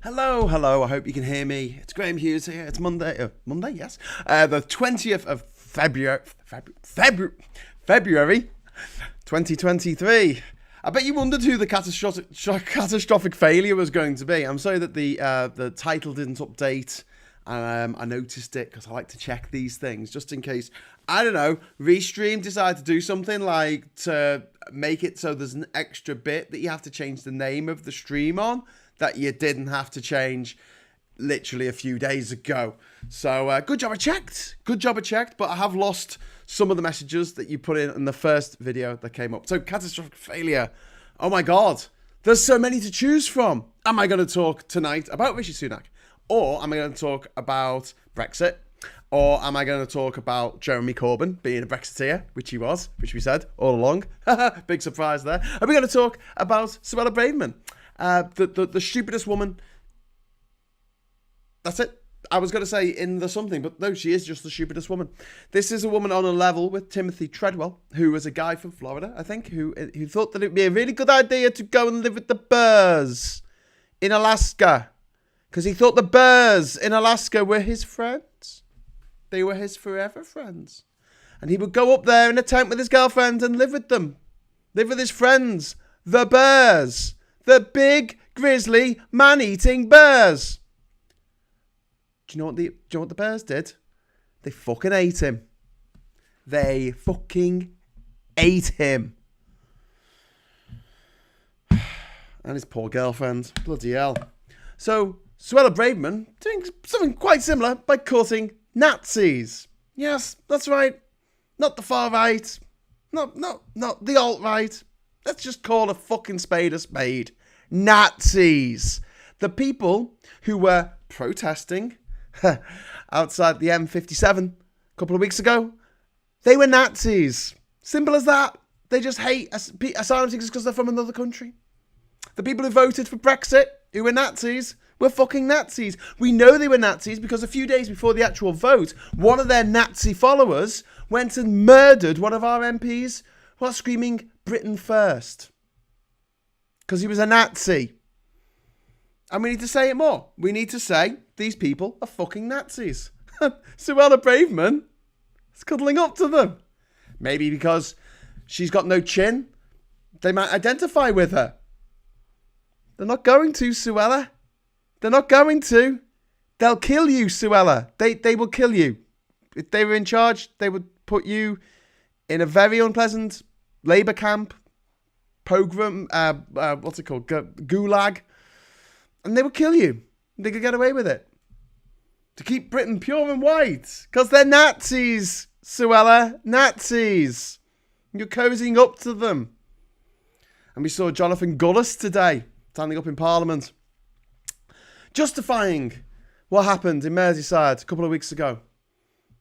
Hello, hello. I hope you can hear me. It's Graham Hughes here. It's Monday. Monday, yes. The 20th of February 2023. I bet you wondered who the catastrophic failure was going to be. I'm sorry that the title didn't update. I noticed it because I like to check these things just in case, I don't know, Restream decide to do something like to make it so there's an extra bit that you have to change the name of the stream on that you didn't have to change literally a few days ago. So good job I checked. But I have lost some of the messages that you put in the first video that came up. So catastrophic failure. Oh my God. There's so many to choose from. Am I going to talk tonight about Rishi Sunak? Or am I going to talk about Brexit? Or am I going to talk about Jeremy Corbyn being a Brexiteer, which he was, which we said all along? Big surprise there. Are we going to talk about Suella Braverman? The stupidest woman. That's it. I was going to say in the something, but no, she is just the stupidest woman. This is a woman on a level with Timothy Treadwell, who was a guy from Florida, I think, who thought that it would be a really good idea to go and live with the bears in Alaska. Because he thought the bears in Alaska were his friends. They were his forever friends. And he would go up there in a tent with his girlfriend and live with them. Live with his friends, the bears. The big, grizzly, man-eating bears. Do you know what the bears did? They fucking ate him. They fucking ate him. And his poor girlfriend. Bloody hell. So, Suella Braverman doing something quite similar by courting Nazis. Yes, that's right. Not the far right. Not the alt-right. Let's just call a fucking spade a spade. Nazis. The people who were protesting outside the M57 a couple of weeks ago, they were Nazis. Simple as that. They just hate asylum seekers because they're from another country. The people who voted for Brexit, who were Nazis, were fucking Nazis. We know they were Nazis because a few days before the actual vote, one of their Nazi followers went and murdered one of our MPs while screaming Britain first. Because he was a Nazi. And we need to say it more. We need to say these people are fucking Nazis. Suella Braverman is cuddling up to them. Maybe because she's got no chin, they might identify with her. They're not going to, Suella. They're not going to. They'll kill you, Suella. They will kill you. If they were in charge, they would put you in a very unpleasant Labour camp, pogrom, what's it called, gulag, and they would kill you. They could get away with it. To keep Britain pure and white, because they're Nazis, Suella, Nazis. You're cozying up to them. And we saw Jonathan Gullis today, standing up in Parliament, justifying what happened in Merseyside a couple of weeks ago.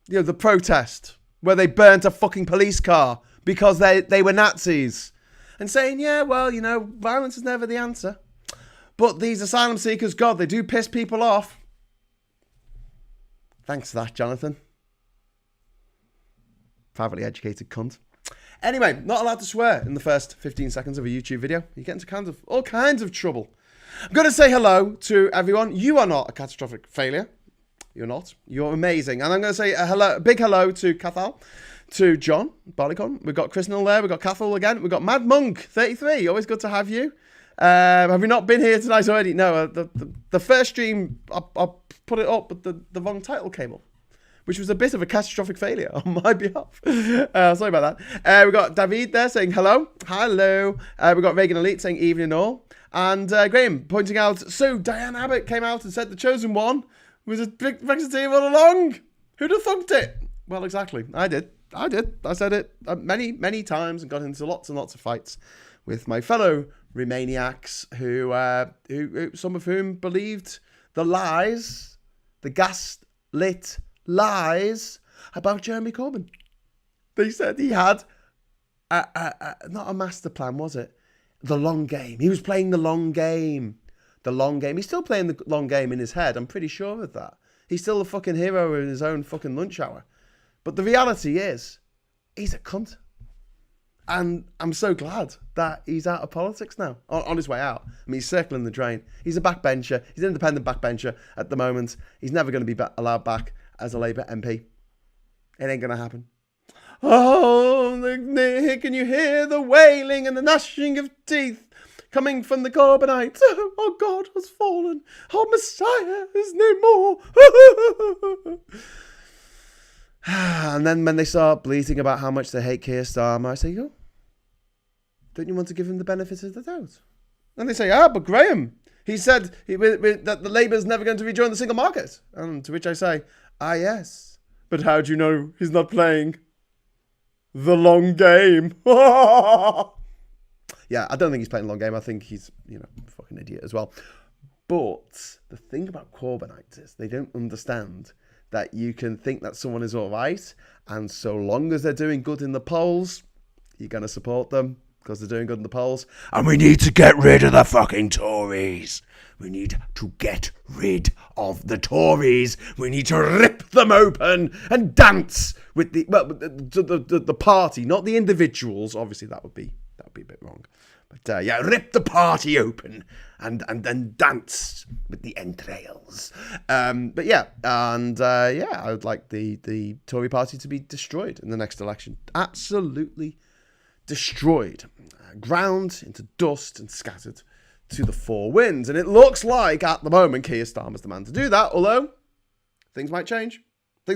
You know, the protest, where they burnt a fucking police car because they were Nazis. And saying, yeah, well, you know, violence is never the answer. But these asylum seekers, God, they do piss people off. Thanks for that, Jonathan. Privately educated cunt. Anyway, not allowed to swear in the first 15 seconds of a YouTube video. You get into all kinds of trouble. I'm going to say hello to everyone. You are not a catastrophic failure. You're not. You're amazing. And I'm going to say a big hello to Cathal, to John Barleycorn. We've got Chris Null there. We've got Cathal again. We've got Mad Monk 33. Always good to have you. Have you not been here tonight already? No. The first stream, I put it up, but the wrong title came up, which was a bit of a catastrophic failure on my behalf. Sorry about that. We've got David there saying hello. Hello. We've got Reagan Elite saying evening all. And Graham pointing out, so Diane Abbott came out and said the chosen one was a big Brexiteer all along. Who'd have thunked it? Well, exactly. I did. I said it many times and got into lots and lots of fights with my fellow Remainiacs who some of whom believed the lies, the gaslit lies about Jeremy Corbyn. They said he had not a master plan, was it? The long game. He was playing the long game. The long game. He's still playing the long game in his head. I'm pretty sure of that. He's still a fucking hero in his own fucking lunch hour. But the reality is, he's a cunt. And I'm so glad that he's out of politics now, on his way out. I mean, he's circling the drain. He's a backbencher. He's an independent backbencher at the moment. He's never going to be allowed back as a Labour MP. It ain't going to happen. Oh, can you hear the wailing and the gnashing of teeth coming from the Corbynites? Oh, God has fallen. Oh, Messiah is no more. And then when they start bleating about how much they hate Keir Starmer, I say, don't you want to give him the benefit of the doubt? And they say, but Graham, he said that the Labour's never going to rejoin the single market. And to which I say, yes. But how do you know he's not playing the long game? Yeah, I don't think he's playing the long game. I think he's, a fucking idiot as well. But the thing about Corbynites is they don't understand that you can think that someone is all right, and so long as they're doing good in the polls, you're going to support them because they're doing good in the polls. And we need to get rid of the fucking Tories. We need to get rid of the Tories. We need to rip them open and dance with the party, not the individuals. Obviously, that would be a bit wrong. But rip the party open and then dance with the entrails. I would like the Tory party to be destroyed in the next election. Absolutely destroyed. Ground into dust and scattered to the four winds. And it looks like, at the moment, Keir Starmer's the man to do that, although things might change. I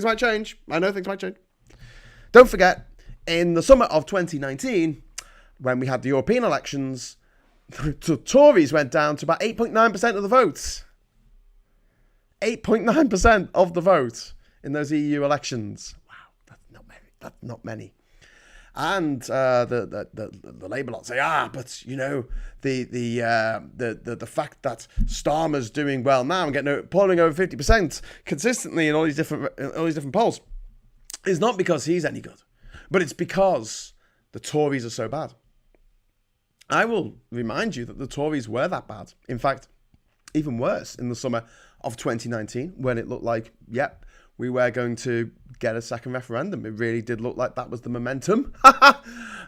know things might change. Don't forget, in the summer of 2019... when we had the European elections, the Tories went down to about 8.9% of the votes. 8.9% of the vote in those EU elections. Wow, that's not many. And the Labour lot say, but the fact that Starmer's doing well now and getting polling over 50% consistently in all these different polls is not because he's any good, but it's because the Tories are so bad. I will remind you that the Tories were that bad. In fact, even worse in the summer of 2019, when it looked like, we were going to get a second referendum. It really did look like that was the momentum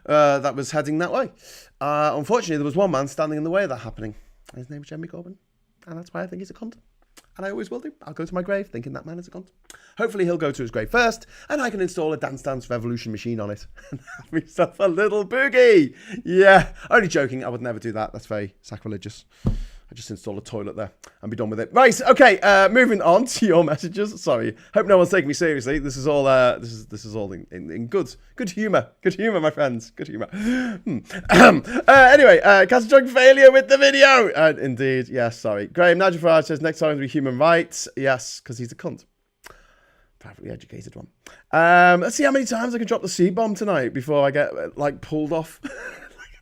that was heading that way. Unfortunately, there was one man standing in the way of that happening. His name is Jeremy Corbyn, and that's why I think he's a cunt. And I always will do. I'll go to my grave thinking that man is a cunt. Hopefully he'll go to his grave first, and I can install a Dance Dance Revolution machine on it and have myself a little boogie. Yeah, only joking. I would never do that. That's very sacrilegious. I just install a toilet there and be done with it. Right, okay. Moving on to your messages. Sorry, hope no one's taking me seriously. This is all. This is all in good humour. Good humour, my friends. Good humour. Anyway, catastrophic failure with the video. Indeed, yes. Sorry, Graham Nigel Farage says next time will be human rights. Yes, because he's a cunt. Privately educated one. Let's see how many times I can drop the C-bomb tonight before I get pulled off.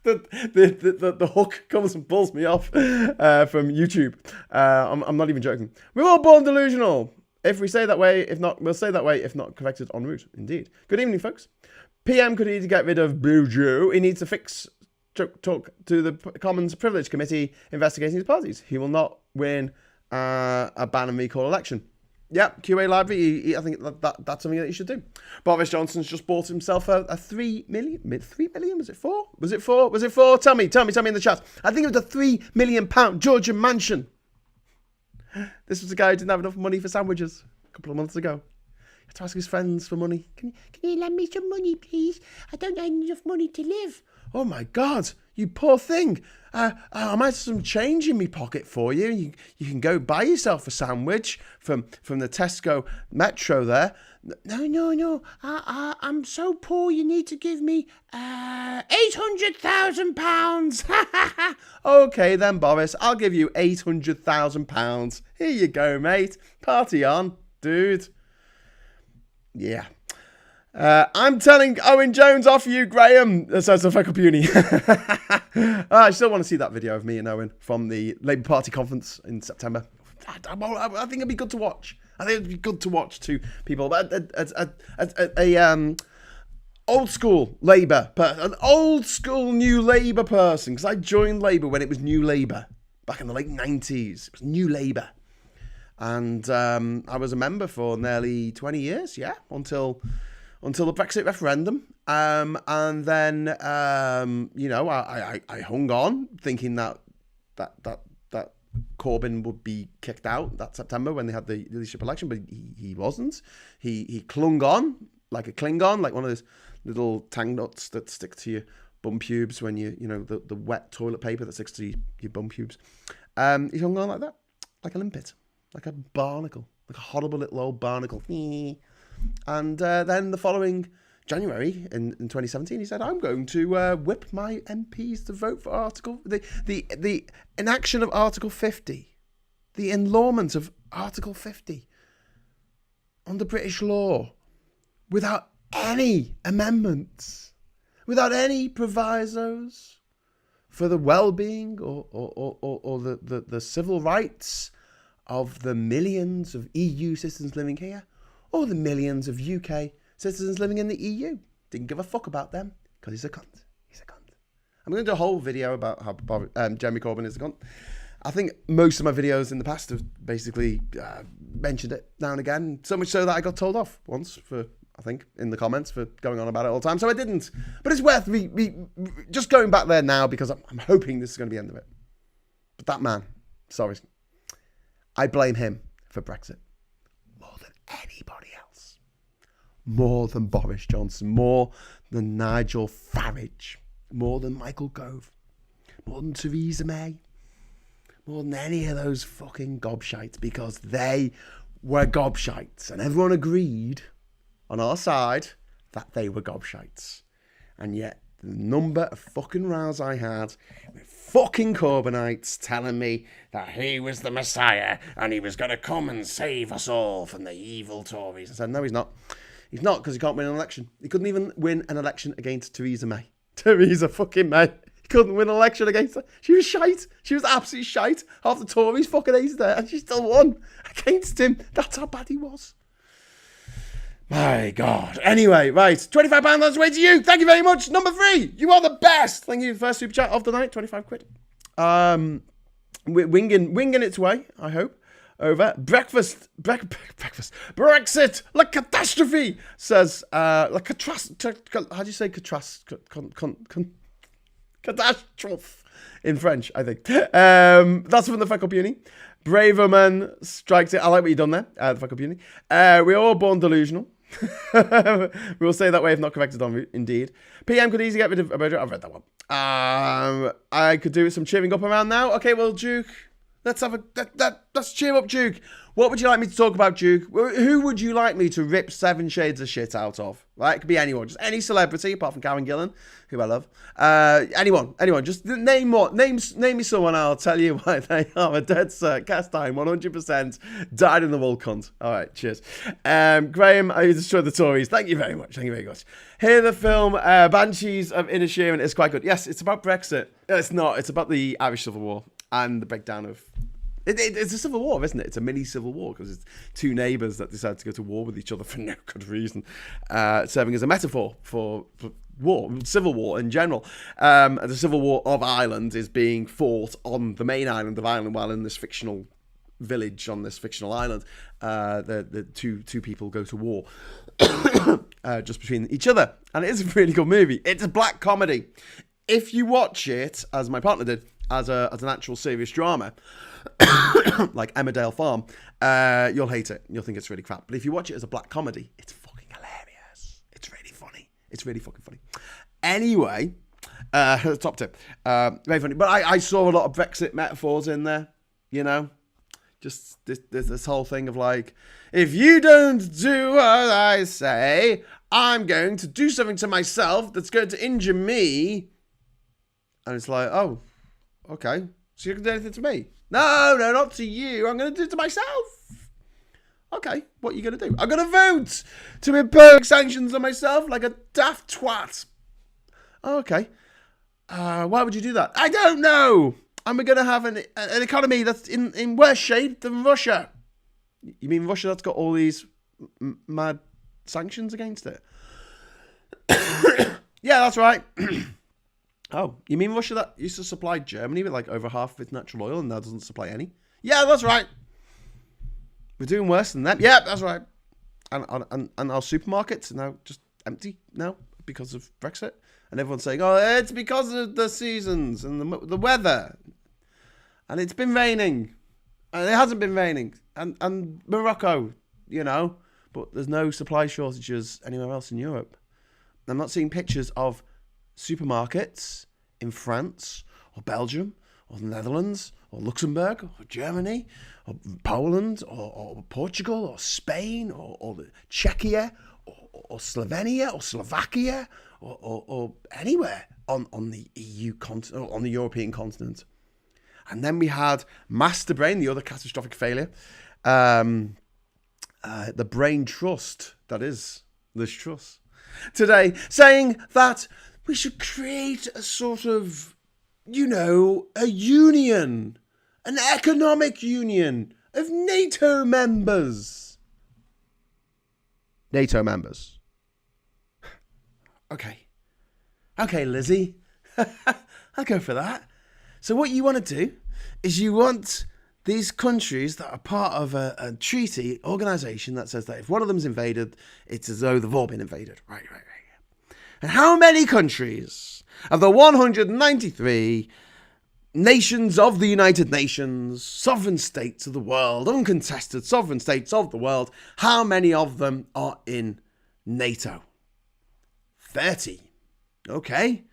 The hook comes and pulls me off from YouTube. I'm not even joking. We're all born delusional. If we say that way, if not, we'll say that way, if not corrected en route. Indeed. Good evening, folks. PM could need to get rid of Blue Joe. He needs to talk to the Commons Privilege Committee investigating his parties. He will not win a ban and recall election. Yep, QA Library, I think that's something that he should do. Boris Johnson's just bought himself a 3 million, was it 4? Was it 4? Tell me in the chat. I think it was a £3 million Georgian mansion. This was a guy who didn't have enough money for sandwiches a couple of months ago. He had to ask his friends for money. Can you lend me some money, please? I don't have enough money to live. Oh my God, you poor thing. I might have some change in my pocket for you. You can go buy yourself a sandwich from the Tesco Metro there. No. I'm so poor. You need to give me £800,000. Okay then, Boris. I'll give you £800,000. Here you go, mate. Party on, dude. Yeah. I'm telling Owen Jones off you, Graham. Says the Feckle Puny. I still want to see that video of me and Owen from the Labour Party conference in September. I think it'd be good to watch. I think it'd be good to watch two people. Old school Labour, an old school New Labour person. Because I joined Labour when it was New Labour back in the late 90s. It was New Labour. And I was a member for nearly 20 years, until until the Brexit referendum. And then, you know, I hung on thinking that Corbyn would be kicked out that September when they had the leadership election, but he wasn't. He clung on like a Klingon, like one of those little tang nuts that stick to your bum pubes when you know, the wet toilet paper that sticks to your bum pubes. He hung on like that, like a limpet, like a barnacle, like a horrible little old barnacle. And then the following January in 2017, he said, I'm going to whip my MPs to vote for the enaction of Article 50, the enlawment of Article 50 under British law without any amendments, without any provisos for the well-being or the civil rights of the millions of EU citizens living here, or the millions of UK citizens living in the EU. Didn't give a fuck about them because he's a cunt. He's a cunt. I'm going to do a whole video about how Jeremy Corbyn is a cunt. I think most of my videos in the past have basically mentioned it now and again, so much so that I got told off once for, I think, in the comments for going on about it all the time. So I didn't. But it's worth me just going back there now because I'm hoping this is going to be the end of it. But that man, sorry, I blame him for Brexit more than anybody else. More than Boris Johnson, more than Nigel Farage, more than Michael Gove, more than Theresa May, more than any of those fucking gobshites, because they were gobshites and everyone agreed on our side that they were gobshites. And yet the number of fucking rows I had with fucking Corbynites telling me that he was the Messiah and he was going to come and save us all from the evil Tories. I said, no, he's not. He's not, because he can't win an election. He couldn't even win an election against Theresa May. Theresa fucking May. He couldn't win an election against her. She was shite. She was absolutely shite. Half the Tories fucking hated her, and she still won against him. That's how bad he was. My God. Anyway, right. £25 on its way to you. Thank you very much. Number 3. You are the best. Thank you. First super chat of the night. 25 quid. Winging its way, I hope. Over. Breakfast. Brexit. La catastrophe. Says, la catastrophe. How do you say catastrophe? Catastrophe in French, I think. That's from the Fuck Up Uni. Braver man strikes it. I like what you've done there. The Fuck Up Uni. We're all born delusional. We will say that way if not corrected on indeed. PM could easily get rid of a murder. I've read that one. I could do with some cheering up around now. Okay, well, Duke, let's have let's cheer up, Duke. What would you like me to talk about, Duke? Who would you like me to rip 7 shades of shit out of? Right, it could be anyone, just any celebrity apart from Karen Gillan, who I love. Anyone. Just name me someone. I'll tell you why they are a dead cert, cast iron, 100%, died in the wall, cunt. All right, cheers. Graham, I destroyed the Tories. Thank you very much. Here, the film Banshees of Inisherin is quite good. Yes, it's about Brexit. It's not. It's about the Irish Civil War and the breakdown of. It's a civil war, isn't it? It's a mini civil war because it's 2 neighbours that decide to go to war with each other for no good reason, serving as a metaphor for war, civil war in general. The civil war of Ireland is being fought on the main island of Ireland, while in this fictional village on this fictional island, the two people go to war just between each other, and it is a really good movie. It's a black comedy. If you watch it, as my partner did, as an actual serious drama, like Emmerdale Farm, you'll hate it. You'll think it's really crap. But if you watch it as a black comedy, it's fucking hilarious. It's really funny. It's really fucking funny. Anyway, top tip. Very funny. But I saw a lot of Brexit metaphors in there, you know? Just this whole thing of like, if you don't do what I say, I'm going to do something to myself that's going to injure me. And it's like, oh, okay. So you can do anything to me? No, not to you. I'm going to do it to myself. Okay, what are you going to do? I'm going to vote to impose sanctions on myself like a daft twat. Oh, okay. Why would you do that? I don't know. And we're going to have an economy that's in worse shape than Russia. You mean Russia that's got all these mad sanctions against it? Yeah, that's right. Oh, you mean Russia that used to supply Germany with like over half of its natural oil and now doesn't supply any? Yeah, that's right. We're doing worse than them. Yeah, that's right. And our supermarkets are now just empty now because of Brexit. And everyone's saying, oh, it's because of the seasons and the weather. And it's been raining. And it hasn't been raining. And Morocco, but there's no supply shortages anywhere else in Europe. I'm not seeing pictures of supermarkets in France or Belgium or the Netherlands or Luxembourg or Germany or Poland or Portugal or Spain or Czechia or Slovenia or Slovakia or anywhere on the EU continent, or on the European continent. And then we had Master Brain, the other catastrophic failure. The Brain Trust, that is Liz Truss, today saying that we should create a sort of, a union, an economic union of NATO members. NATO members. Okay, Lizzie. I'll go for that. So what you want to do is you want these countries that are part of a treaty organisation that says that if one of them's invaded, it's as though they've all been invaded. Right. And how many countries of the 193 nations of the United Nations, sovereign states of the world, uncontested sovereign states of the world, how many of them are in NATO? 30. Okay.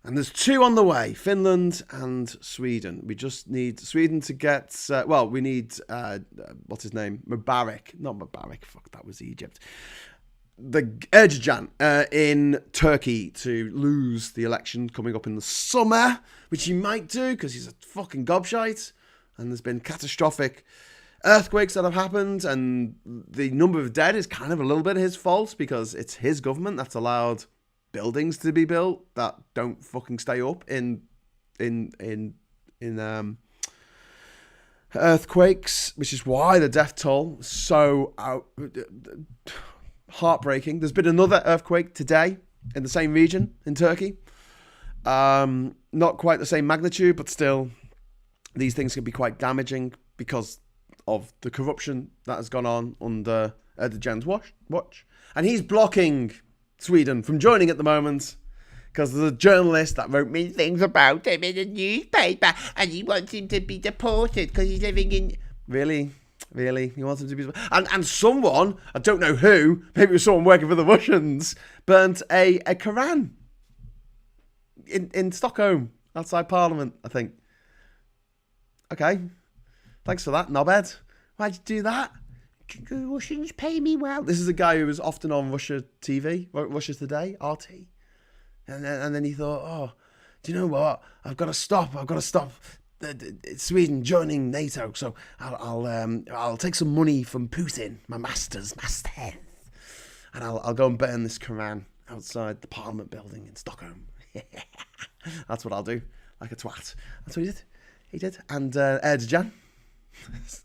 And there's 2 on the way, Finland and Sweden. We just need Sweden to get, we need, what's his name? Mubarak. Not Mubarak, fuck, that was Egypt. The Erdogan in Turkey to lose the election coming up in the summer, which he might do because he's a fucking gobshite. And there's been catastrophic earthquakes that have happened, and the number of dead is kind of a little bit his fault because it's his government that's allowed buildings to be built that don't fucking stay up in earthquakes, which is why the death toll is so heartbreaking. There's been another earthquake today in the same region in Turkey. Not quite the same magnitude, but still, these things can be quite damaging because of the corruption that has gone on under Erdogan's watch. And he's blocking Sweden from joining at the moment because there's a journalist that wrote me things about him in a newspaper and he wants him to be deported because he's living in... Really? He wants him to be... And someone, I don't know who, maybe it was someone working for the Russians, burnt a Quran in Stockholm, outside Parliament, I think. Okay. Thanks for that, knobhead. Why'd you do that? The Russians pay me well. This is a guy who was often on Russia TV, Russia Today, RT. And then he thought, oh, do you know what? I've got to stop Sweden joining NATO. So I'll take some money from Putin, my master, and I'll go and burn this Quran outside the Parliament building in Stockholm. That's what I'll do, like a twat. That's what he did. And Erdogan. It's,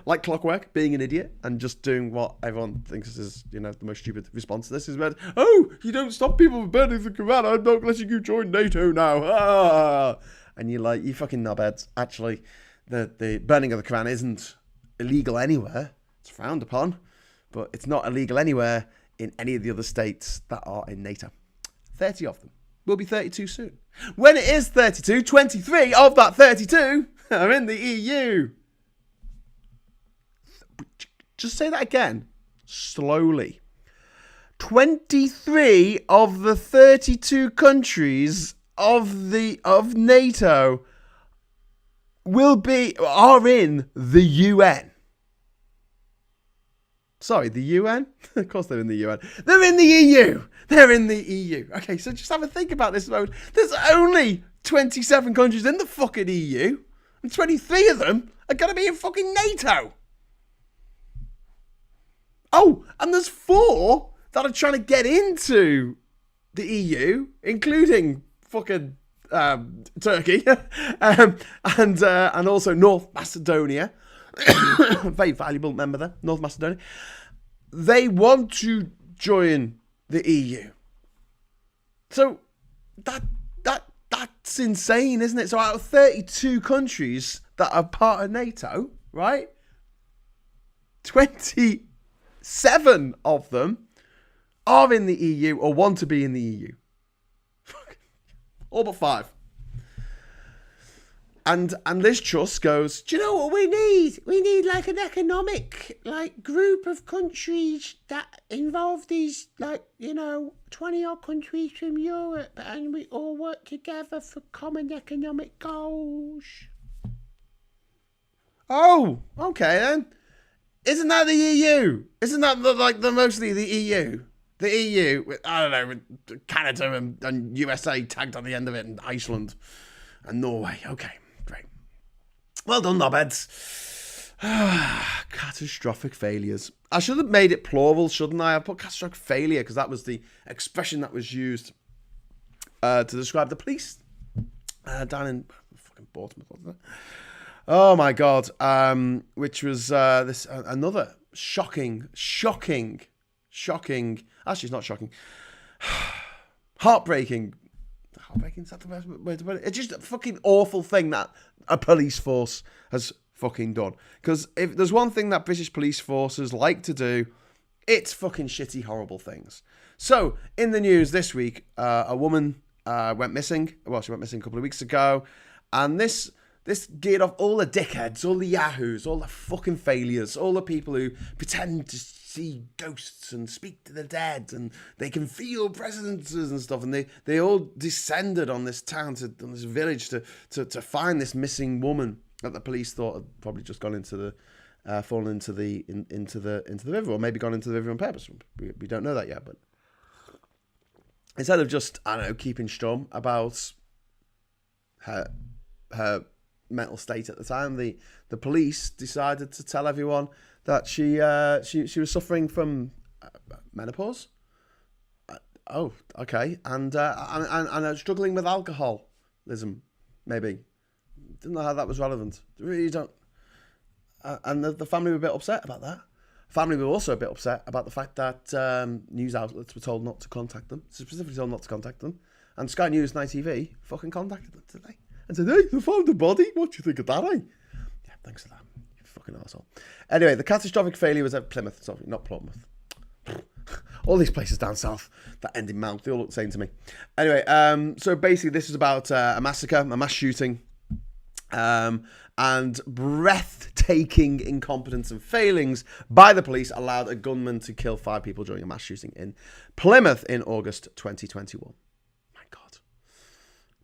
like clockwork, being an idiot and just doing what everyone thinks is, the most stupid response to this is when, oh, you don't stop people from burning the Quran, I'm not letting you join NATO now. Ah! And you're like, you fucking knobheads. Actually, the burning of the Quran isn't illegal anywhere. It's frowned upon, but it's not illegal anywhere in any of the other states that are in NATO. 30 of them. Will be 32 soon. When it is 32, 23 of that 32 are in the EU. Just say that again, slowly. 23 of the 32 countries of NATO are in the UN. Sorry, the UN? Of course they're in the UN. They're in the EU. They're in the EU. Okay, so just have a think about this mode. There's only 27 countries in the fucking EU, and 23 of them are going to be in fucking NATO. Oh, and there's 4 that are trying to get into the EU, including fucking Turkey and also North Macedonia. Very valuable member there, North Macedonia. They want to join the EU. So that's insane, isn't it? So out of 32 countries that are part of NATO, right? 27 of them are in the EU or want to be in the EU. All but 5. And Liz Truss goes, do you know what we need? We need like an economic group of countries that involve these 20 odd countries from Europe, and we all work together for common economic goals. Oh, okay then. Isn't that the EU? Isn't that mostly the EU? The EU, I don't know, with Canada and USA tagged on the end of it, and Iceland and Norway. Okay, great. Well done, knobheads. Catastrophic failures. I should have made it plural, shouldn't I? I put catastrophic failure because that was the expression that was used to describe the police down in fucking Portsmouth, wasn't it? Oh my God. Which was another shocking. Actually, it's not shocking. Heartbreaking. Is that the best way to put it? It's just a fucking awful thing that a police force has fucking done. Because if there's one thing that British police forces like to do, it's fucking shitty, horrible things. So, in the news this week, a woman went missing. Well, she went missing a couple of weeks ago. And this geared off all the dickheads, all the yahoos, all the fucking failures, all the people who pretend to see ghosts and speak to the dead and they can feel presences and stuff. And they all descended on this town, on this village to find this missing woman that the police thought had probably just gone into the, fallen into the river, or maybe gone into the river on purpose. We don't know that yet, but instead of just, I don't know, keeping stum about her mental state at the time, the police decided to tell everyone that she was suffering from menopause. Oh, okay, and struggling with alcoholism, maybe. Didn't know how that was relevant. Really don't. And the family were a bit upset about that. Family were also a bit upset about the fact that news outlets were told not to contact them, specifically told not to contact them. And Sky News and ITV fucking contacted them today and said, "Hey, they found the body. What do you think of that, eh?" Yeah, thanks for that. You fucking arsehole. Anyway, the catastrophic failure was at Plymouth. Sorry, not Plymouth. All these places down south that end in Mount, they all look the same to me. Anyway, so basically this is about a massacre, a mass shooting, and breathtaking incompetence and failings by the police allowed a gunman to kill 5 people during a mass shooting in Plymouth in August 2021.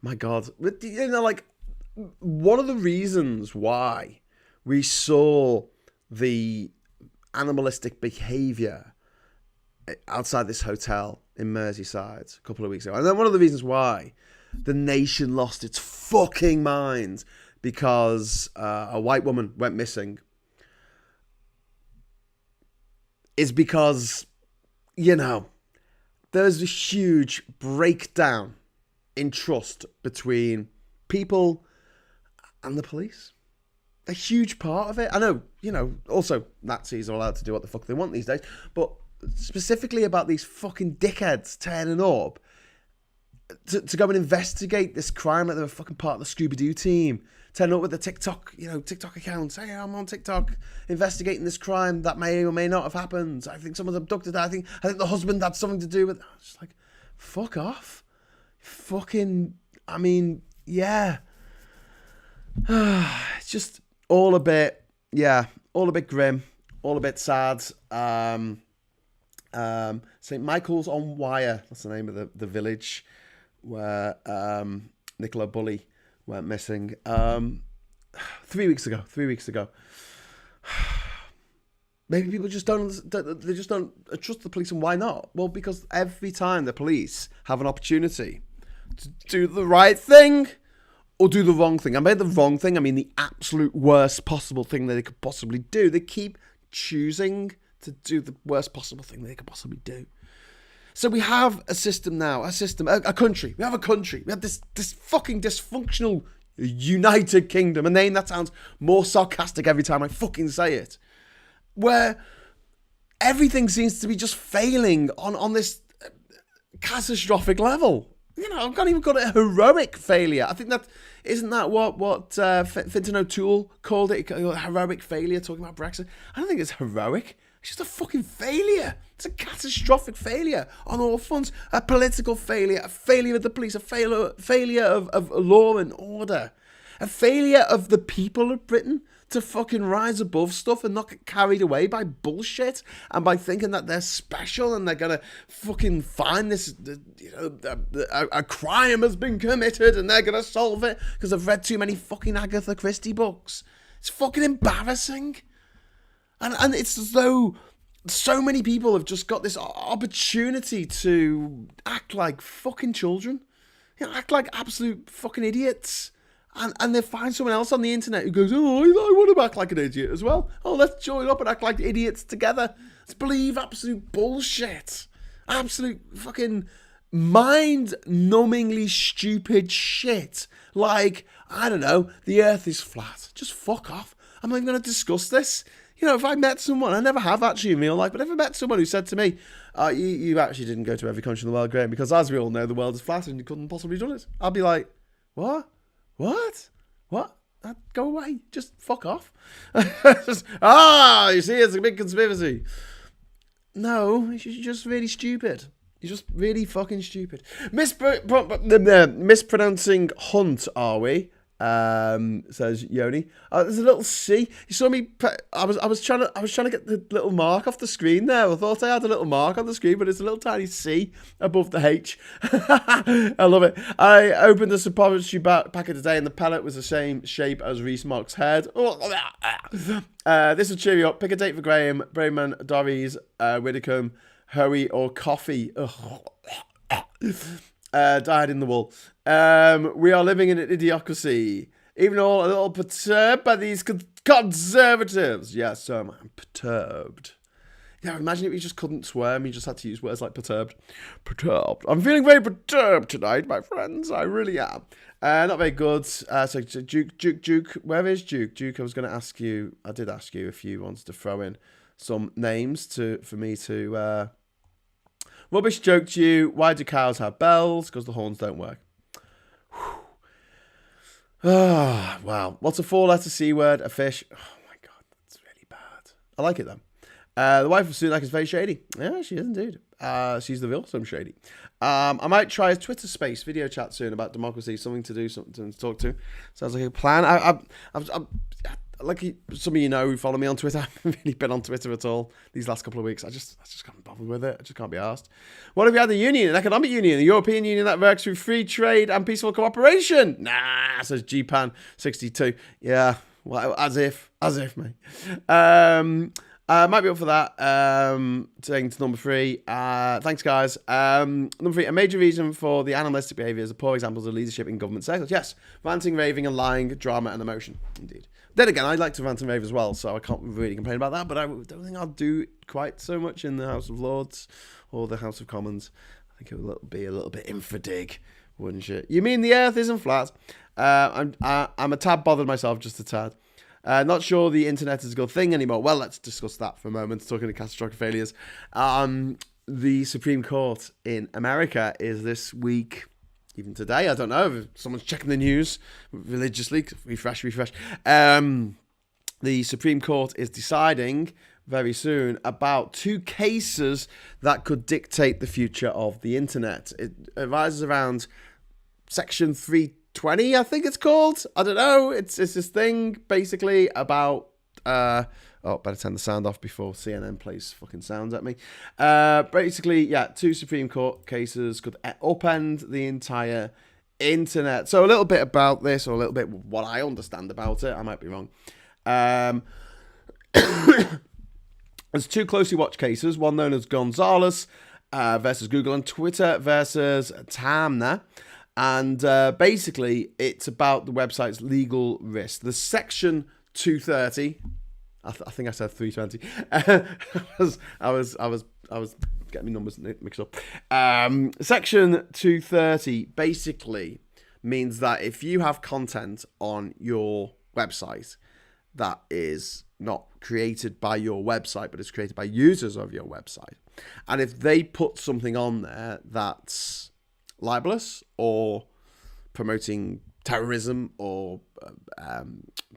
My God. You know, like, one of the reasons why we saw the animalistic behaviour outside this hotel in Merseyside a couple of weeks ago, and then one of the reasons why the nation lost its fucking mind because a white woman went missing, is because, you know, there's a huge breakdown in trust between people and the police. A huge part of it. I know, you know, also Nazis are allowed to do what the fuck they want these days, but specifically about these fucking dickheads turning up to go and investigate this crime like they're a fucking part of the Scooby-Doo team. Turning up with the TikTok accounts. Hey, I'm on TikTok investigating this crime that may or may not have happened. I think someone's abducted her. I think the husband had something to do with it. I was just like, fuck off. Fucking, I mean, yeah. It's just all a bit grim, all a bit sad. St. Michael's on Wire, that's the name of the village where Nicola Bulley went missing 3 weeks ago. Maybe people just don't trust the police, and why not? Well, because every time the police have an opportunity to do the right thing or do the wrong thing, and by the wrong thing I mean the absolute worst possible thing that they could possibly do, they keep choosing to do the worst possible thing that they could possibly do. So we have a system now, a country. We have this fucking dysfunctional United Kingdom, a name that sounds more sarcastic every time I fucking say it, where everything seems to be just failing on this catastrophic level. You know, I've not even got a heroic failure. I think isn't that what Fintan O'Toole called it? Heroic failure, talking about Brexit. I don't think it's heroic. It's just a fucking failure. It's a catastrophic failure on all fronts. A political failure, a failure of the police, a failure of law and order. A failure of the people of Britain to fucking rise above stuff and not get carried away by bullshit and by thinking that they're special and they're gonna fucking find this, a crime has been committed and they're gonna solve it because they've read too many fucking Agatha Christie books. It's fucking embarrassing. And it's as though so many people have just got this opportunity to act like fucking children. Act like absolute fucking idiots. And they find someone else on the internet who goes, oh, I want to act like an idiot as well. Oh, let's join up and act like idiots together. Let's believe absolute bullshit. Absolute fucking mind-numbingly stupid shit. Like, I don't know, the earth is flat. Just fuck off. I'm not even going to discuss this. If I met someone, I never have actually in real life, but if I met someone who said to me, you actually didn't go to every country in the world, Graham, because as we all know, the world is flat and you couldn't possibly have done it. I'd be like, what? Go away. Just fuck off. You see, it's a big conspiracy. No, you're just really stupid. You're just really fucking stupid. Mispronouncing hunt, are we? Says Yoni. There's a little C. You saw me. I was trying to get the little mark off the screen there. I thought I had a little mark on the screen, but it's a little tiny C above the H. I love it. I opened the suppository packet today, and the pellet was the same shape as Rees-Mogg's head. This will cheer you up. Pick a date for Graham, Brayman, Dorries, Widdicombe, Hoey, or Coffee. Died in the wool. We are living in an idiocracy. Even all a little perturbed by these conservatives. Yes, so I'm perturbed. Yeah, imagine if you just couldn't swear and you just had to use words like perturbed. Perturbed. I'm feeling very perturbed tonight, my friends. I really am. Not very good. So Duke. Where is Duke? Duke, I was going to ask you. I did ask you if you wanted to throw in some names for me to... Rubbish joke to you. Why do cows have bells? Because the horns don't work. Ah, wow. What's a 4-letter C word? A fish. Oh my God, that's really bad. I like it though. The wife of Sunak is very shady. Yeah, she is indeed. She's the real some shady. I might try a Twitter space video chat soon about democracy. Something to do, something to talk to. Sounds like a plan. I'm like some of you know who follow me on Twitter. I haven't really been on Twitter at all these last couple of weeks. I just can't bother with it. I just can't be asked. What if we had a union, an economic union, a European union that works through free trade and peaceful cooperation? Nah, says GPAN62. Yeah, well, as if, mate. Might be up for that. Taking to number 3. Thanks, guys. Number 3. A major reason for the animalistic behaviour is the poor examples of leadership in government sectors. Yes, ranting, raving, and lying, drama, and emotion. Indeed. Then again, I like to rant and rave as well, so I can't really complain about that. But I don't think I'll do quite so much in the House of Lords or the House of Commons. I think it will be a little bit infra-dig, wouldn't you? You mean the Earth isn't flat? I'm a tad bothered myself, just a tad. Not sure the internet is a good thing anymore. Well, let's discuss that for a moment. Talking of catastrophic failures. The Supreme Court in America is this week, even today, I don't know, if someone's checking the news religiously. Refresh. The Supreme Court is deciding very soon about 2 cases that could dictate the future of the internet. It arises around Section 320, I think it's called. I don't know. It's this thing basically about... better turn the sound off before CNN plays fucking sounds at me. Basically, 2 Supreme Court cases could upend the entire internet. So a little bit about this, or a little bit what I understand about it. I might be wrong. There's 2 closely watched cases. One known as Gonzalez versus Google, and Twitter versus Tamna. And basically, it's about the website's legal risk. The Section 230... I think I said 320. I was getting my numbers mixed up. Section 230 basically means that if you have content on your website that is not created by your website, but is created by users of your website, and if they put something on there that's libelous or promoting terrorism or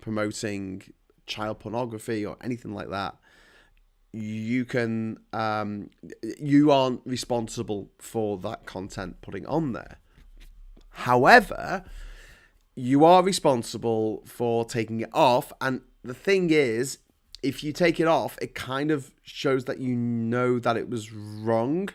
promoting child pornography or anything like that, you can you aren't responsible for that content putting on there. However, you are responsible for taking it off, and the thing is, if you take it off, it kind of shows that you know that it was wrong.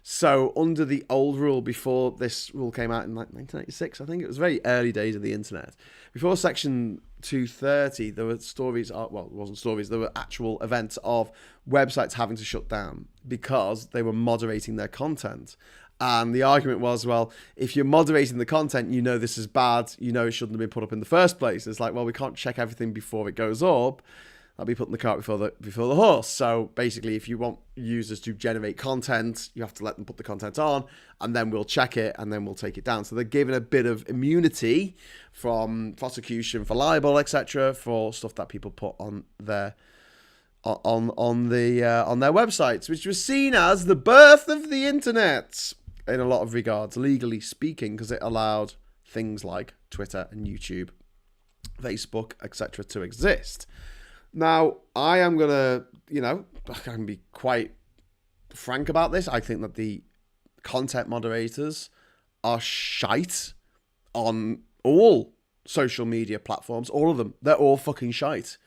So under the old rule, before this rule came out in like 1996, I think it was very early days of the internet. Before Section 230, there were stories, well, it wasn't stories, there were actual events of websites having to shut down because they were moderating their content. And the argument was, well, if you're moderating the content, you know this is bad, you know it shouldn't have been put up in the first place. It's like, well, we can't check everything before it goes up. That'll be putting the cart before the horse. So basically, if you want users to generate content, you have to let them put the content on, and then we'll check it, and then we'll take it down. So they're given a bit of immunity from prosecution for libel, etc., for stuff that people put on their on their websites, which was seen as the birth of the internet in a lot of regards, legally speaking, because it allowed things like Twitter and YouTube, Facebook, etc., to exist. Now, I am going to, I can be quite frank about this. I think that the content moderators are shite on all social media platforms, all of them. They're all fucking shite.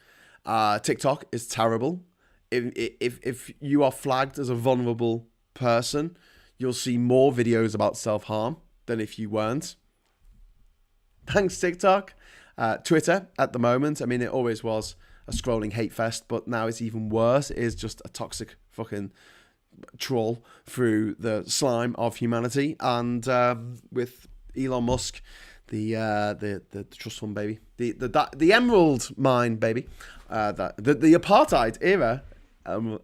TikTok is terrible. If you are flagged as a vulnerable person, you'll see more videos about self-harm than if you weren't. Thanks, TikTok. Twitter, at the moment, I mean, it always was a scrolling hate fest, but now it's even worse. It is just a toxic fucking trawl through the slime of humanity. And with Elon Musk, the trust fund baby, the emerald mine baby, the apartheid era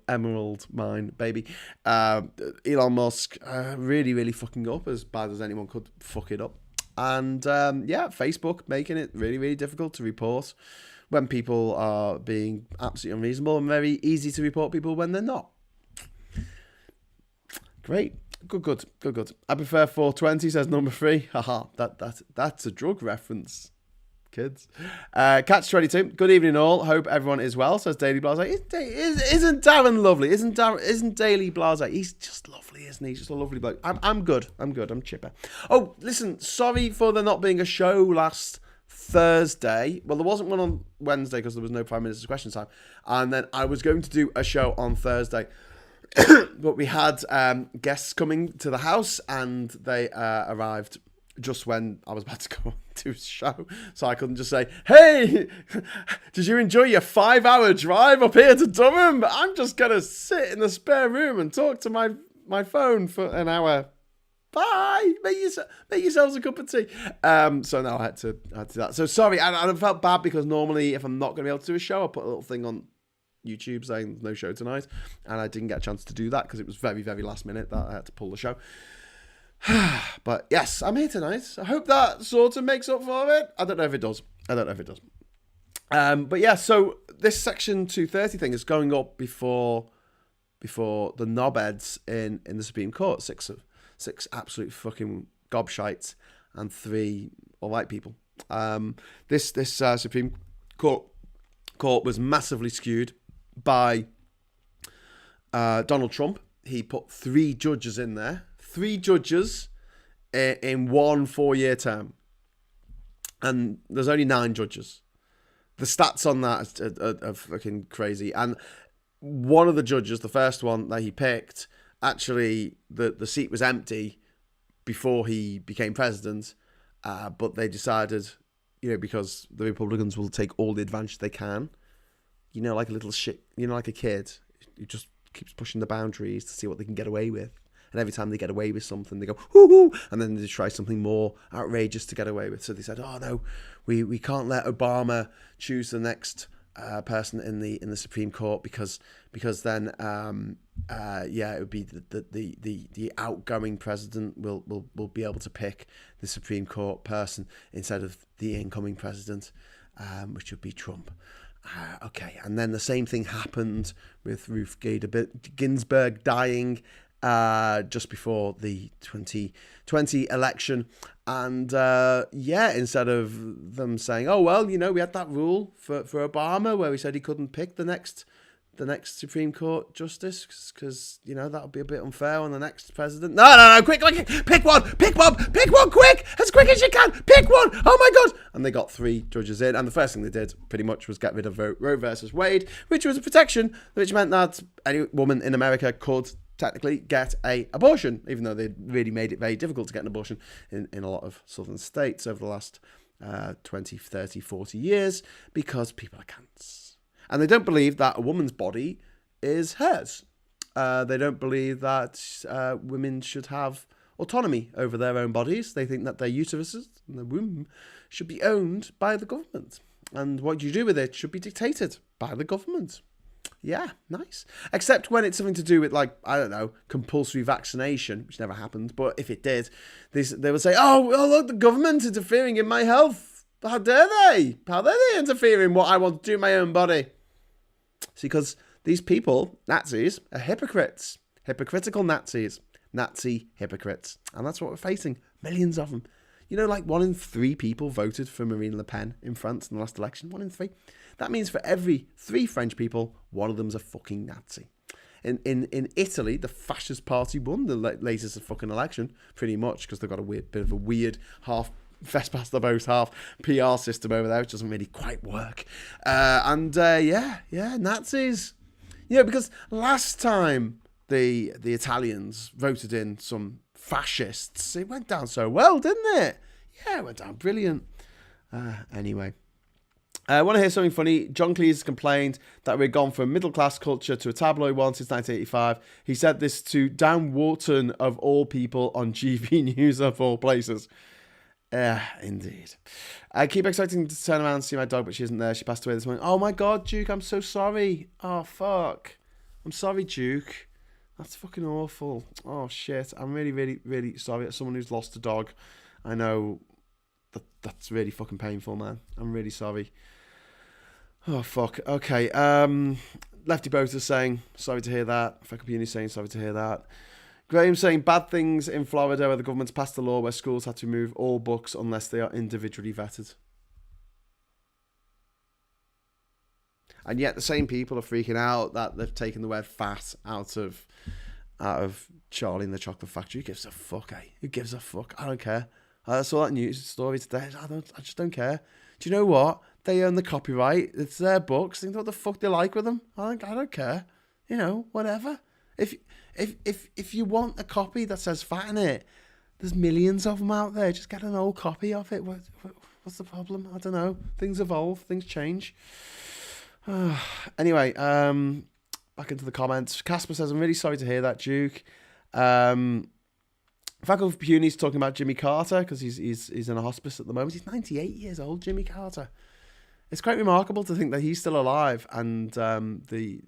emerald mine baby, Elon Musk really, really fucking up as bad as anyone could fuck it up. And Facebook making it really, really difficult to report when people are being absolutely unreasonable, and very easy to report people when they're not. Great. Good. I prefer 420, says number 3. Haha, that's a drug reference, kids. Catch22, good evening all. Hope everyone is well, says Daily Blase. Isn't Darren lovely? Isn't Daily Blase? He's just lovely, isn't he? He's just a lovely bloke. I'm good. I'm chipper. Oh, listen, sorry for there not being a show last Thursday. Well, there wasn't one on Wednesday because there was no 5 minutes of question time, and then I was going to do a show on Thursday, but we had guests coming to the house, and they arrived just when I was about to go to a show, so I couldn't just say, hey, did you enjoy your 5-hour drive up here to Durham? I'm just gonna sit in the spare room and talk to my phone for an hour. Bye. Make yourselves a cup of tea. So now I had to do that. So sorry, and I felt bad because normally if I'm not going to be able to do a show, I'll put a little thing on YouTube saying there's no show tonight, and I didn't get a chance to do that because it was very, very last minute that I had to pull the show. But yes, I'm here tonight. I hope that sort of makes up for it. I don't know if it does. But yeah, so this Section 230 thing is going up before the knobheads in the Supreme Court. Six absolute fucking gobshites and 3 all-white people. This Supreme Court was massively skewed by Donald Trump. He put 3 judges in there. 3 judges in one 4-year term. And there's only 9 judges. The stats on that are fucking crazy. And one of the judges, the first one that he picked, actually, the seat was empty before he became president, but they decided, because the Republicans will take all the advantage they can, like a little shit, like a kid who just keeps pushing the boundaries to see what they can get away with. And every time they get away with something, they go, hoo, and then they try something more outrageous to get away with. So they said, oh no, we can't let Obama choose the next person in the Supreme Court because then it would be the outgoing president will be able to pick the Supreme Court person instead of the incoming president, which would be Trump. Okay, and then the same thing happened with Ruth Bader Ginsburg dying just before the 2020 election. And instead of them saying, oh, well, we had that rule for Obama where we said he couldn't pick the next the next Supreme Court justice, because, you know, that'll be a bit unfair on the next president. No, quick, pick one, quick, as quick as you can, pick one, oh my God. And they got 3 judges in, and the first thing they did pretty much was get rid of Roe versus Wade, which was a protection, which meant that any woman in America could technically get a abortion, even though they really made it very difficult to get an abortion in a lot of southern states over the last 20, 30, 40 years, because people are cunts. And they don't believe that a woman's body is hers. They don't believe that women should have autonomy over their own bodies. They think that their uteruses and their womb should be owned by the government. And what you do with it should be dictated by the government. Yeah, nice. Except when it's something to do with, like, I don't know, compulsory vaccination, which never happened. But if it did, they would say, oh, look, the government's interfering in my health. How dare they? How dare they interfere in what I want to do in my own body? See, because these people, Nazis, are hypocrites. Hypocritical Nazis. Nazi hypocrites. And that's what we're facing. Millions of them. You know, like 1 in 3 people voted for Marine Le Pen in France in the last election. 1 in 3. That means for every 3 French people, 1 of them's a fucking Nazi. In Italy, the fascist party won the latest fucking election, pretty much, because they've got a bit of a weird half fest past the post half PR system over there, which doesn't really quite work. Yeah, Nazis. You know, because last time the Italians voted in some fascists, it went down so well, didn't it? Yeah, it went down brilliant. Anyway. I want to hear something funny. John Cleese complained that we'd gone from middle-class culture to a tabloid one since 1985. He said this to Dan Wharton, of all people, on GB News, of all places. Indeed. I keep expecting to turn around and see my dog, but she isn't there. She passed away this morning. Oh my God, Duke, I'm so sorry. Oh, fuck. I'm sorry, Duke. That's fucking awful. Oh, shit. I'm really, really, really sorry. As someone who's lost a dog, I know that's really fucking painful, man. I'm really sorry. Oh, fuck. Okay. Lefty Boaters saying, sorry to hear that. Fekapuni saying, sorry to hear that. Graham saying, bad things in Florida where the government's passed a law where schools had to remove all books unless they are individually vetted. And yet the same people are freaking out that they've taken the word fat out of Charlie and the Chocolate Factory. Who gives a fuck, eh? Who gives a fuck? I don't care. I saw that news story today. I just don't care. Do you know what? They own the copyright. It's their books. Think what the fuck they like with them. I don't care. You know, whatever. If you want a copy that says fat in it, there's millions of them out there. Just get an old copy of it. What's the problem? I don't know. Things evolve. Things change. Anyway, back into the comments. Casper says, I'm really sorry to hear that, Duke. Faculty Puni's talking about Jimmy Carter because he's in a hospice at the moment. He's 98 years old, Jimmy Carter. It's quite remarkable to think that he's still alive, and the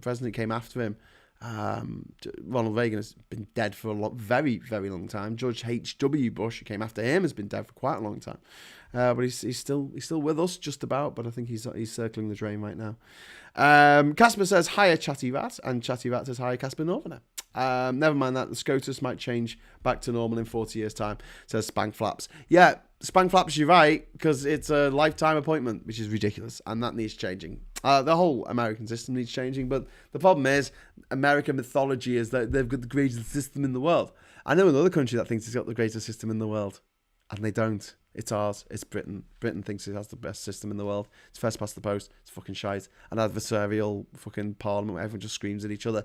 president came after him. Ronald Reagan has been dead for a very, very long time. George H.W. Bush, who came after him, has been dead for quite a long time. But he's still with us, just about. But I think he's circling the drain right now. Casper says, hiya, Chatty Rat. And Chatty Rat says, hiya, Casper Northerner. Never mind that. The SCOTUS might change back to normal in 40 years' time, says Spank Flaps. Yeah, Spank Flaps, you're right, because it's a lifetime appointment, which is ridiculous, and that needs changing. The whole American system needs changing, but the problem is, American mythology is that they've got the greatest system in the world. I know another country that thinks it's got the greatest system in the world, and they don't. It's ours. It's Britain. Britain thinks it has the best system in the world. It's first past the post. It's fucking shite. An adversarial fucking parliament where everyone just screams at each other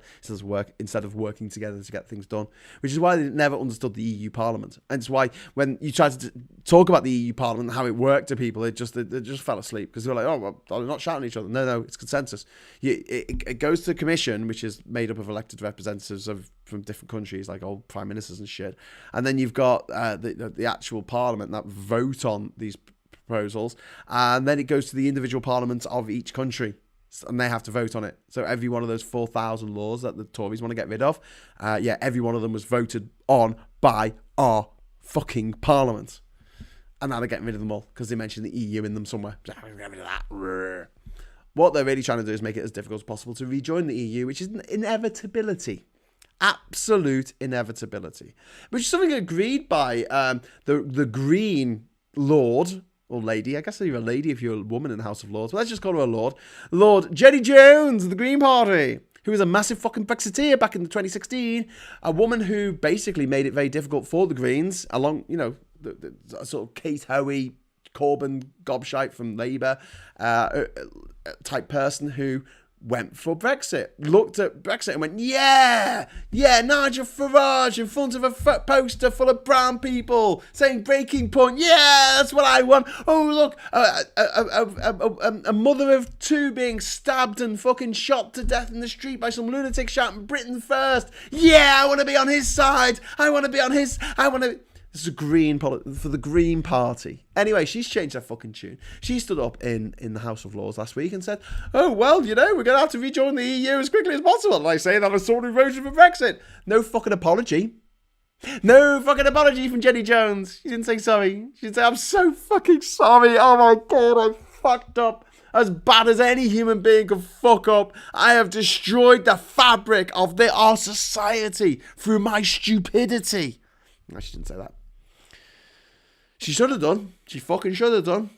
instead of working together to get things done. Which is why they never understood the EU Parliament. And it's why when you try to talk about the EU Parliament and how it worked to people, they just fell asleep because they're like, oh, well, they're not shouting at each other. No, it's consensus. It goes to the Commission, which is made up of elected representatives from different countries, like old prime ministers and shit. And then you've got the actual Parliament that vote on these proposals, and then it goes to the individual parliaments of each country, and they have to vote on it. So every one of those 4,000 laws that the Tories want to get rid of, every one of them was voted on by our fucking parliament. And now they're getting rid of them all because they mentioned the EU in them somewhere. Get rid of that. What they're really trying to do is make it as difficult as possible to rejoin the EU, which is an inevitability. Absolute inevitability. Which is something agreed by the Green Lord, or lady. I guess you're a lady if you're a woman in the House of Lords. But let's just call her a lord. Lord Jenny Jones of the Green Party, who was a massive fucking Brexiteer back in 2016. A woman who basically made it very difficult for the Greens, along, you know, the sort of Kate Hoey, Corbyn, gobshite from Labour type person who went for Brexit, looked at Brexit and went, yeah, Nigel Farage in front of a poster full of brown people saying breaking point, yeah, that's what I want. Oh, look, a mother of two being stabbed and fucking shot to death in the street by some lunatic shouting Britain first. Yeah, I want to be on his side. This is for the Green Party. Anyway, she's changed her fucking tune. She stood up in the House of Lords last week and said, oh, well, you know, we're going to have to rejoin the EU as quickly as possible. And I say that as sort of voted for Brexit. No fucking apology. No fucking apology from Jenny Jones. She didn't say sorry. She didn't say, I'm so fucking sorry. Oh my God, I fucked up. As bad as any human being could fuck up. I have destroyed the fabric of our society through my stupidity. No, she didn't say that. She should have done. She fucking should have done.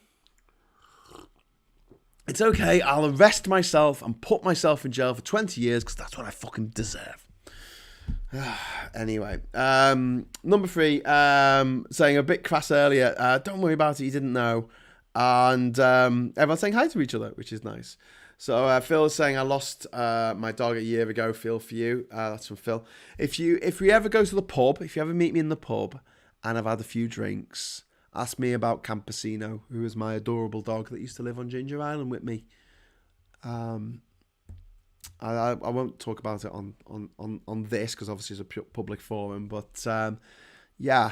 It's okay. I'll arrest myself and put myself in jail for 20 years because that's what I fucking deserve. Anyway, number 3, saying a bit crass earlier. Don't worry about it. You didn't know. And everyone's saying hi to each other, which is nice. So Phil is saying, I lost my dog a year ago. Feel for you. That's from Phil. If we ever go to the pub, if you ever meet me in the pub and I've had a few drinks, ask me about Campesino, who is my adorable dog that used to live on Ginger Island with me. I won't talk about it on this because obviously it's a public forum. But yeah.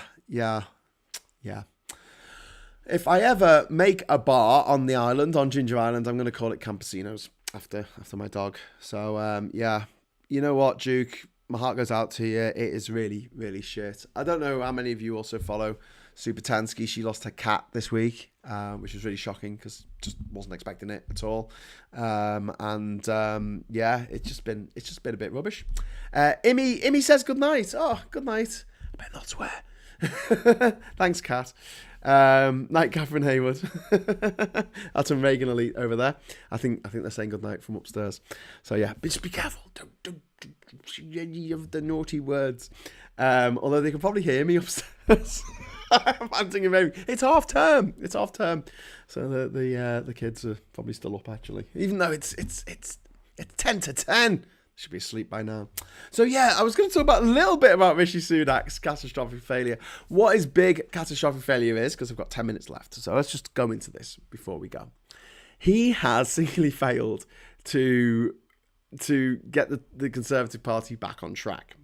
If I ever make a bar on the island, on Ginger Island, I'm going to call it Campesinos after my dog. So, yeah. You know what, Duke? My heart goes out to you. It is really, really shit. I don't know how many of you also follow Super Tansky. She lost her cat this week, which was really shocking because just wasn't expecting it at all. Yeah, it's just been a bit rubbish. Imi says good night. Oh, good night. I better not swear. Thanks, Kat. Night, Catherine Hayward. That's a Reagan elite over there. I think they're saying good night from upstairs. So yeah, but just be careful. Don't you have the naughty words. Although they can probably hear me upstairs. I'm thinking maybe it's half term. So the kids are probably still up actually, even though it's 10 to 10. Should be asleep by now. So yeah, I was going to talk about a little bit about Rishi Sunak's catastrophic failure. What his big catastrophic failure is, because I've got 10 minutes left. So let's just go into this before we go. He has singularly failed to get the Conservative Party back on track.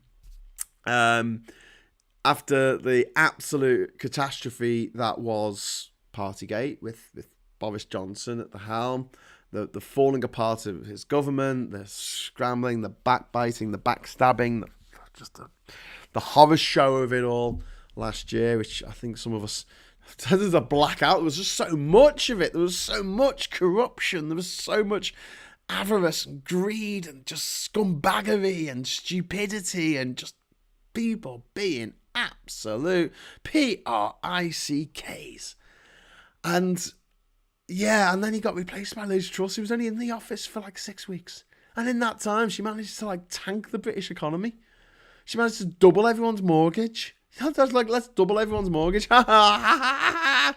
After the absolute catastrophe that was Partygate with Boris Johnson at the helm, the falling apart of his government, the scrambling, the backbiting, the backstabbing, the horror show of it all last year, which I think some of us, there's a blackout. There was just so much of it. There was so much corruption. There was so much avarice and greed and just scumbaggery and stupidity and just people being absolute PRICKs. And yeah, and then he got replaced by Liz Truss, who was only in the office for like 6 weeks. And in that time, she managed to like tank the British economy. She managed to double everyone's mortgage. I was like, let's double everyone's mortgage. I've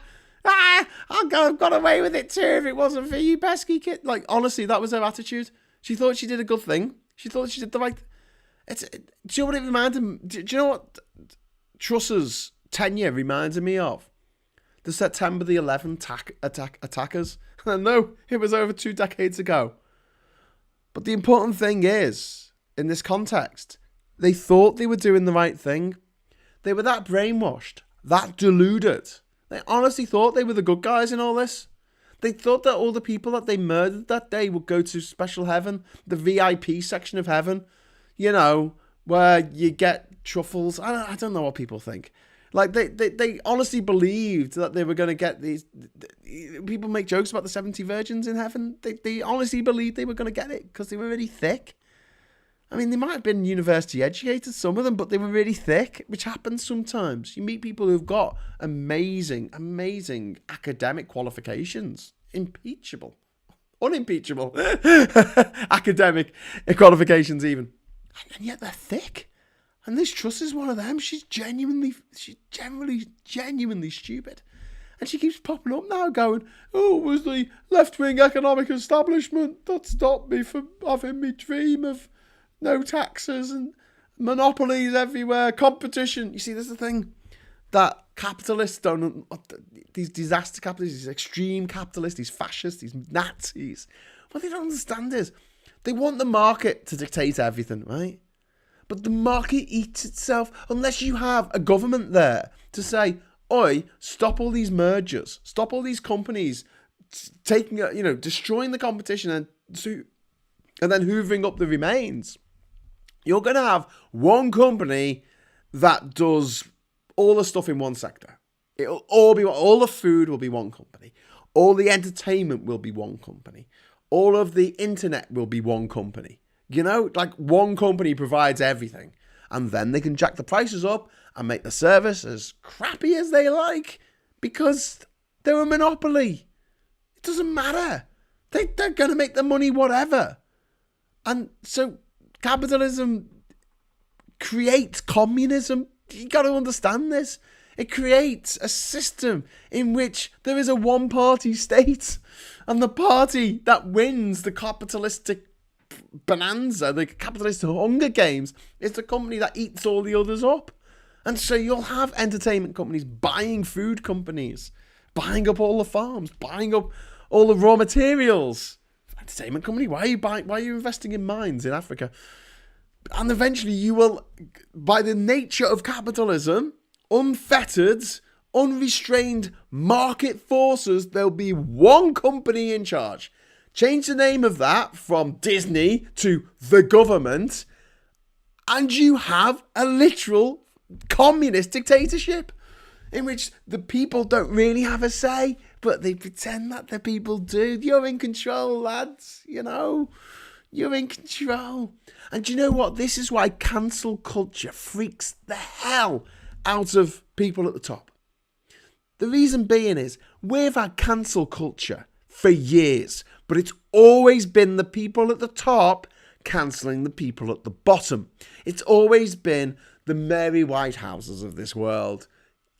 got away with it too if it wasn't for you pesky kid. Like, honestly, that was her attitude. She thought she did a good thing. She thought she did the right... do you know what it reminded me? Do you know what Truss's tenure reminded me of? The September the 11th attackers. No, it was over 2 decades ago. But the important thing is, in this context, they thought they were doing the right thing. They were that brainwashed, that deluded. They honestly thought they were the good guys in all this. They thought that all the people that they murdered that day would go to special heaven, the VIP section of heaven, you know, where you get truffles. I don't know what people think. Like, they honestly believed that they were going to get these... People make jokes about the 70 virgins in heaven. They honestly believed they were going to get it because they were really thick. I mean, they might have been university educated, some of them, but they were really thick, which happens sometimes. You meet people who've got amazing, amazing academic qualifications. Impeachable. Unimpeachable. Academic qualifications even. And yet they're thick. And this Truss is one of them. She's genuinely stupid. And she keeps popping up now going, oh, it was the left-wing economic establishment that stopped me from having me dream of no taxes and monopolies everywhere, competition. You see, there's the thing that capitalists don't, these disaster capitalists, these extreme capitalists, these fascists, these Nazis, what they don't understand is they want the market to dictate everything, right? But the market eats itself unless you have a government there to say, oi, stop all these mergers, stop all these companies taking, destroying the competition and then hoovering up the remains. You're going to have one company that does all the stuff in one sector. It'll all be, all the food will be one company. All the entertainment will be one company. All of the internet will be one company. Like one company provides everything. And then they can jack the prices up and make the service as crappy as they like because they're a monopoly. It doesn't matter. They're going to make the money whatever. And so capitalism creates communism. You got to understand this. It creates a system in which there is a one-party state, and the party that wins the capitalistic bonanza, the capitalist Hunger Games, is the company that eats all the others up. And so you'll have entertainment companies buying food companies, buying up all the farms, buying up all the raw materials. Entertainment company, why are you investing in mines in Africa? And eventually you will, by the nature of capitalism, unfettered, unrestrained market forces, there'll be one company in charge. Change the name of that from Disney to the government, and you have a literal communist dictatorship in which the people don't really have a say, but they pretend that the people do. You're in control, lads, You're in control. And do you know what? This is why cancel culture freaks the hell out of people at the top. The reason being is we've had cancel culture for years, but it's always been the people at the top cancelling the people at the bottom. It's always been the Mary Whitehouses of this world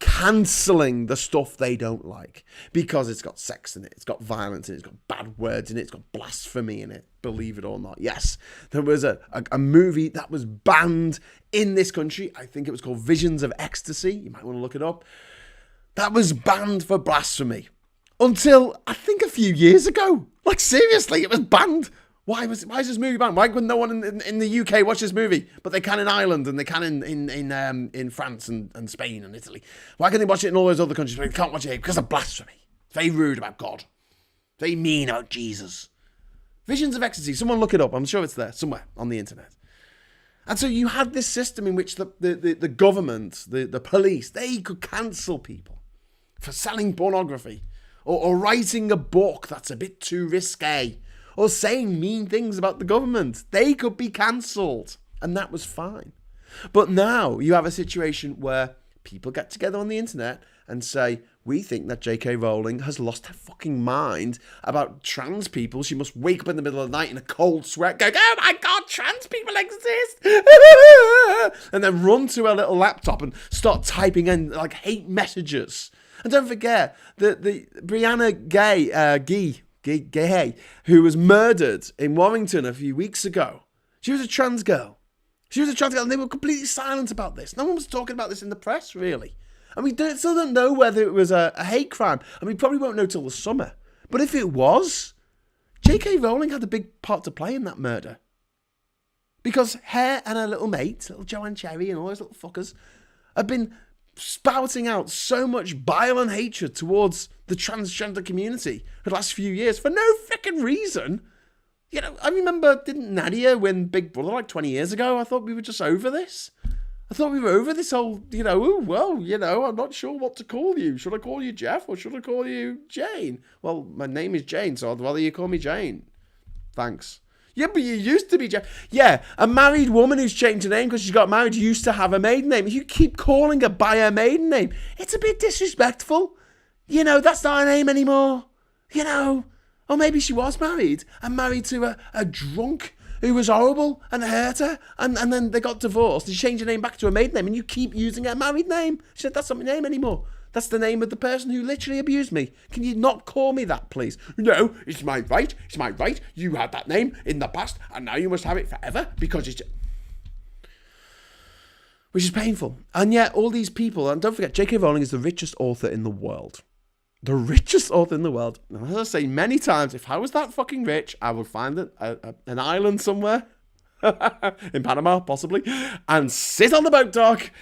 cancelling the stuff they don't like because it's got sex in it, it's got violence in it, it's got bad words in it, it's got blasphemy in it, believe it or not. Yes, there was a movie that was banned in this country. I think it was called Visions of Ecstasy. You might want to look it up. That was banned for blasphemy until I think a few years ago. Like seriously, it was banned. Why is this movie banned? Why couldn't no one in the UK watch this movie? But they can in Ireland and they can in France and Spain and Italy. Why can they watch it in all those other countries but they can't watch it because of blasphemy? It's very rude about God. Very mean about Jesus. Visions of Ecstasy. Someone look it up. I'm sure it's there somewhere on the internet. And so you had this system in which the government, the police, they could cancel people for selling pornography or writing a book that's a bit too risque, or saying mean things about the government. They could be cancelled, and that was fine. But now you have a situation where people get together on the internet and say, we think that J.K. Rowling has lost her fucking mind about trans people. She must wake up in the middle of the night in a cold sweat going, oh my God, trans people exist. And then run to her little laptop and start typing in like hate messages. And don't forget the Brianna Gay, who was murdered in Warrington a few weeks ago. She was a trans girl. And they were completely silent about this. No one was talking about this in the press, really. And we still don't know whether it was a hate crime. And we probably won't know till the summer. But if it was, J.K. Rowling had a big part to play in that murder. Because her and her little mate, little Joanne Cherry and all those little fuckers, have been spouting out so much bile and hatred towards the transgender community for the last few years for no freaking reason. I remember, didn't Nadia win Big Brother like 20 years ago? I thought we were just over this. I thought we were over this whole, I'm not sure what to call you. Should I call you Jeff or should I call you Jane? Well, my name is Jane, so I'd rather you call me Jane. Thanks. Yeah, but you used to be Jeff. Yeah, a married woman who's changed her name because she's got married used to have a maiden name. You keep calling her by her maiden name. It's a bit disrespectful. You know, that's not her name anymore. You know. Or maybe she was married and married to a drunk who was horrible and hurt her. And then they got divorced. She changed her name back to her maiden name and you keep using her married name. She said, that's not my name anymore. That's the name of the person who literally abused me. Can you not call me that, please? No, it's my right. It's my right. You had that name in the past, and now you must have it forever because it's... Which is painful. And yet, all these people... And don't forget, J.K. Rowling is the richest author in the world. The richest author in the world. And as I say many times, if I was that fucking rich, I would find an island somewhere. In Panama, possibly. And sit on the boat dock,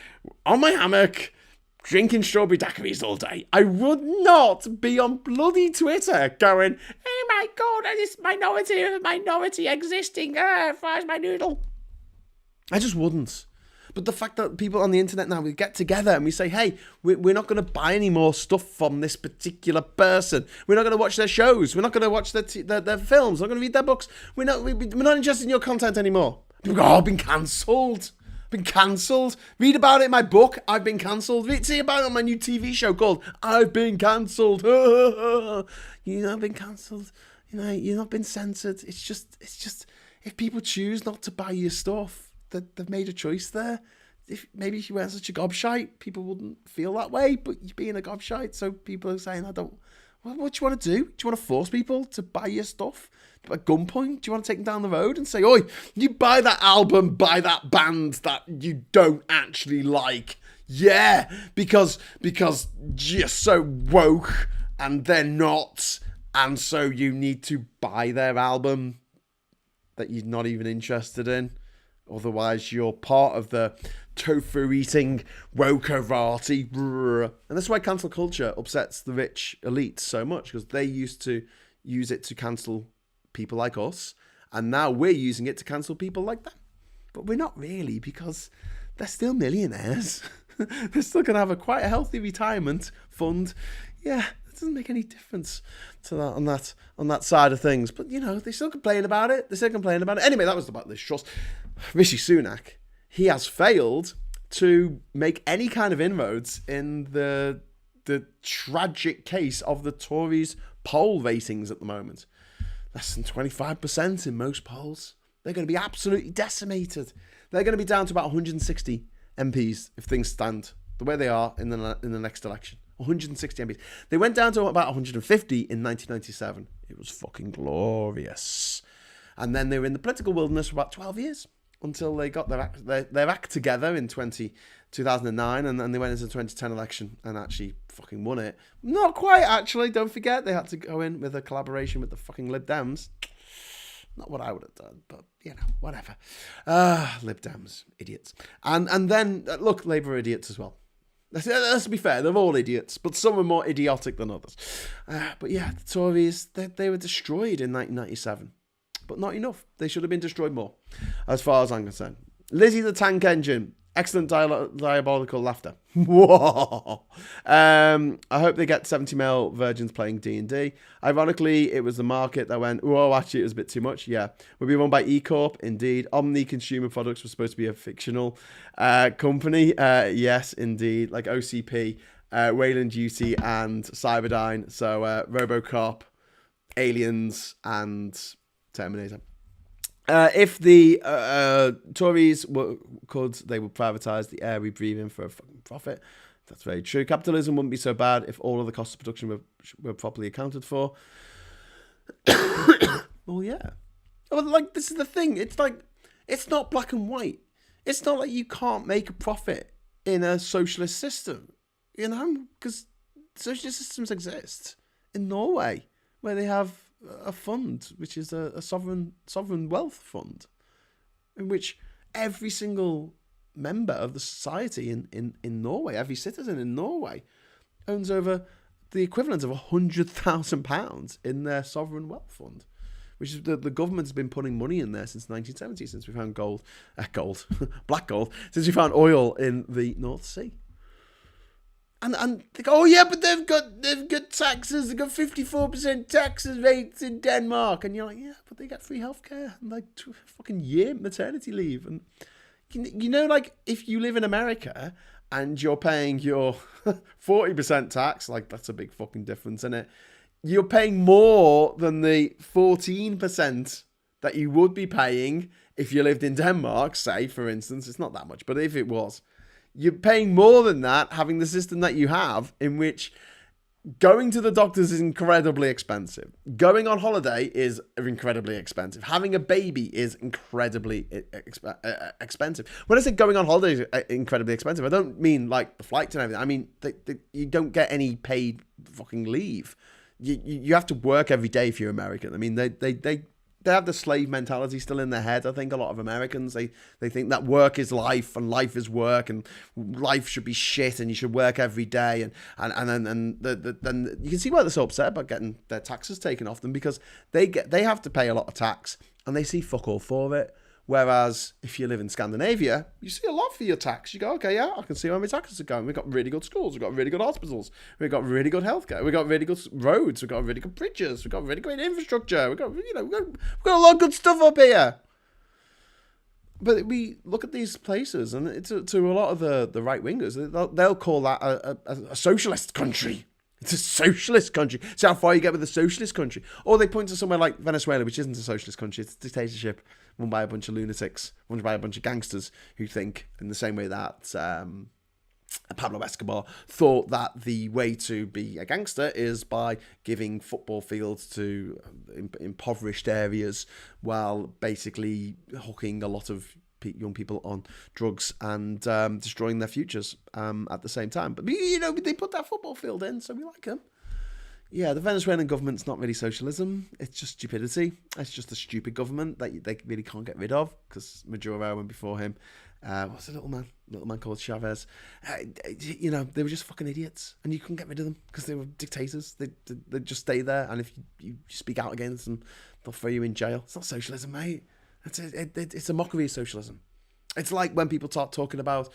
on my hammock... drinking strawberry daiquiris all day. I would not be on bloody Twitter going, oh my God, this minority existing, fries my noodle. I just wouldn't. But the fact that people on the internet now, we get together and we say, hey, we're not going to buy any more stuff from this particular person. We're not going to watch their shows. We're not going to watch their films. We're not going to read their books. We're not interested in your content anymore. People go, oh, I've been cancelled. Been cancelled. Read about it in my book. I've been cancelled. See about it on my new TV show called I've Been Cancelled. You've not been cancelled. You know, you've not been censored. It's just if people choose not to buy your stuff, they've made a choice there. Maybe if you weren't such a gobshite, people wouldn't feel that way. But you're being a gobshite, so people are saying, what do you want to do? Do you want to force people to buy your stuff? At gunpoint? Do you want to take them down the road and say, oi, you buy that album, buy that band that you don't actually like? Yeah, because you're so woke and they're not, and so you need to buy their album that you're not even interested in. Otherwise, you're part of the tofu-eating wokerati. And that's why cancel culture upsets the rich elite so much, because they used to use it to cancel people like us, and now we're using it to cancel people like them. But we're not really, because they're still millionaires. They're still going to have quite a healthy retirement fund. Yeah, it doesn't make any difference to that on that side of things. But, you know, they still complain about it. Anyway, that was about this trust. Rishi Sunak, he has failed to make any kind of inroads in the tragic case of the Tories' poll ratings at the moment. Less than 25% in most polls. They're going to be absolutely decimated. They're going to be down to about 160 MPs if things stand the way they are in the next election. 160 MPs. They went down to about 150 in 1997. It was fucking glorious. And then they were in the political wilderness for about 12 years until they got their act together in 2009, and then they went into the 2010 election and actually fucking won it. Not quite, actually. Don't forget, they had to go in with a collaboration with the fucking Lib Dems. Not what I would have done, but, you know, whatever. Lib Dems, idiots. And then, look, Labour are idiots as well. Let's be fair, they're all idiots, but some are more idiotic than others. But yeah, the Tories, they were destroyed in 1997. But not enough. They should have been destroyed more, as far as I'm concerned. Lizzie the Tank Engine. Excellent diabolical laughter. Whoa. I hope they get 70ml virgins playing D&D. Ironically, it was the market that went, oh, actually, it was a bit too much. Yeah. We'll be run by E Corp, indeed. Omni Consumer Products was supposed to be a fictional company. Yes, indeed. Like OCP, Wayland Duty, and Cyberdyne. So RoboCop, Aliens, and Terminator. If the Tories they would privatise the air we breathe in for a fucking profit. That's very true. Capitalism wouldn't be so bad if all of the costs of production were properly accounted for. Well, yeah. Well, like, this is the thing. It's like, it's not black and white. It's not like you can't make a profit in a socialist system, you know, because socialist systems exist in Norway, where they have a fund, which is a sovereign wealth fund, in which every single member of the society in Norway, every citizen in Norway, owns over the equivalent of £100,000 in their sovereign wealth fund, which is the government has been putting money in there since 1970, since we found black gold, since we found oil in the North Sea. And they go, oh yeah, but they've got taxes. They've got 54% taxes rates in Denmark, and you're like, yeah, but they get free healthcare and like fucking year maternity leave, and like if you live in America and you're paying your 40% tax, like that's a big fucking difference, isn't it? You're paying more than the 14% that you would be paying if you lived in Denmark, say, for instance. It's not that much, but if it was, you're paying more than that having the system that you have, in which going to the doctors is incredibly expensive. Going on holiday is incredibly expensive. Having a baby is incredibly expensive. When I say going on holiday is incredibly expensive, I don't mean like the flights and everything. I mean, you don't get any paid fucking leave. You have to work every day if you're American. I mean, they have the slave mentality still in their head. I think a lot of Americans, they think that work is life and life is work and life should be shit and you should work every day. And then you can see why they're so upset about getting their taxes taken off them, because they have to pay a lot of tax and they see fuck all for it. Whereas if you live in Scandinavia, you see a lot for your tax. You go, okay, yeah, I can see where my taxes are going. We've got really good schools. We've got really good hospitals. We've got really good healthcare. We've got really good roads. We've got really good bridges. We've got really great infrastructure. We've got a lot of good stuff up here. But we look at these places, and to a lot of the right wingers, they'll call that a socialist country. It's a socialist country. See how far you get with a socialist country. Or they point to somewhere like Venezuela, which isn't a socialist country. It's a dictatorship run by a bunch of lunatics, run by a bunch of gangsters who think in the same way that Pablo Escobar thought that the way to be a gangster is by giving football fields to impoverished areas while basically hooking a lot of young people on drugs and destroying their futures at the same time. But, they put that football field in, so we like them. Yeah, the Venezuelan government's not really socialism. It's just stupidity. It's just a stupid government that they really can't get rid of, because Maduro and before him, what's the little man called Chavez? They were just fucking idiots, and you couldn't get rid of them because they were dictators. They'd just stay there, and if you speak out against them, they'll throw you in jail. It's not socialism, mate. It's a mockery of socialism. It's like when people start talking about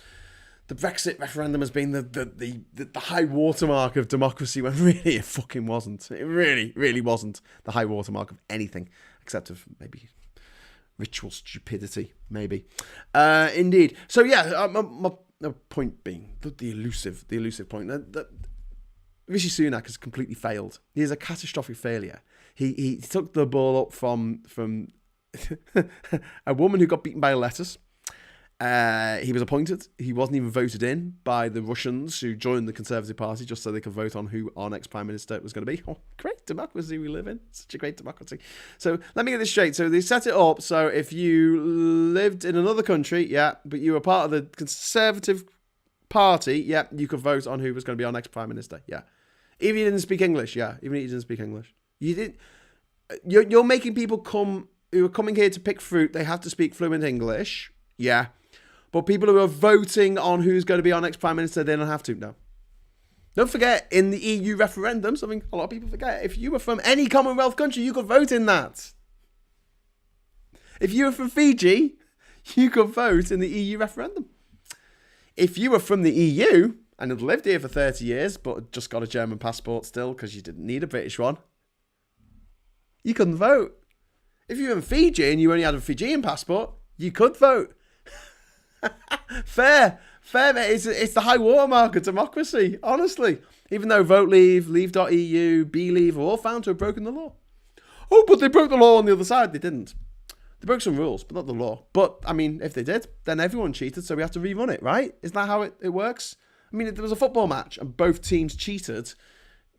the Brexit referendum as being the high watermark of democracy, when really it fucking wasn't. It really, really wasn't the high watermark of anything, except of maybe ritual stupidity, maybe. Indeed. So yeah, my point being, the elusive point, that Rishi Sunak has completely failed. He is a catastrophic failure. He took the ball up from a woman who got beaten by a lettuce. He was appointed. He wasn't even voted in by the Russians who joined the Conservative Party just so they could vote on who our next Prime Minister was going to be. Oh, great democracy we live in. Such a great democracy. So let me get this straight. So they set it up so if you lived in another country, yeah, but you were part of the Conservative Party, yeah, you could vote on who was going to be our next Prime Minister, yeah. Even if you didn't speak English, yeah. Even if you didn't speak English. You're making people who are coming here to pick fruit, they have to speak fluent English, yeah. But people who are voting on who's going to be our next Prime Minister, they don't have to, no. Don't forget, in the EU referendum, something a lot of people forget, if you were from any Commonwealth country, you could vote in that. If you were from Fiji, you could vote in the EU referendum. If you were from the EU and had lived here for 30 years, but had just got a German passport still because you didn't need a British one, you couldn't vote. If you were in Fiji and you only had a Fijian passport, you could vote. Fair, mate. It's the high watermark of democracy, honestly. Even though Vote Leave, Leave.eu, BeLeave are all found to have broken the law. Oh, but they broke the law on the other side. They didn't. They broke some rules, but not the law. But, I mean, if they did, then everyone cheated, so we have to rerun it, right? Isn't that how it works? I mean, if there was a football match and both teams cheated,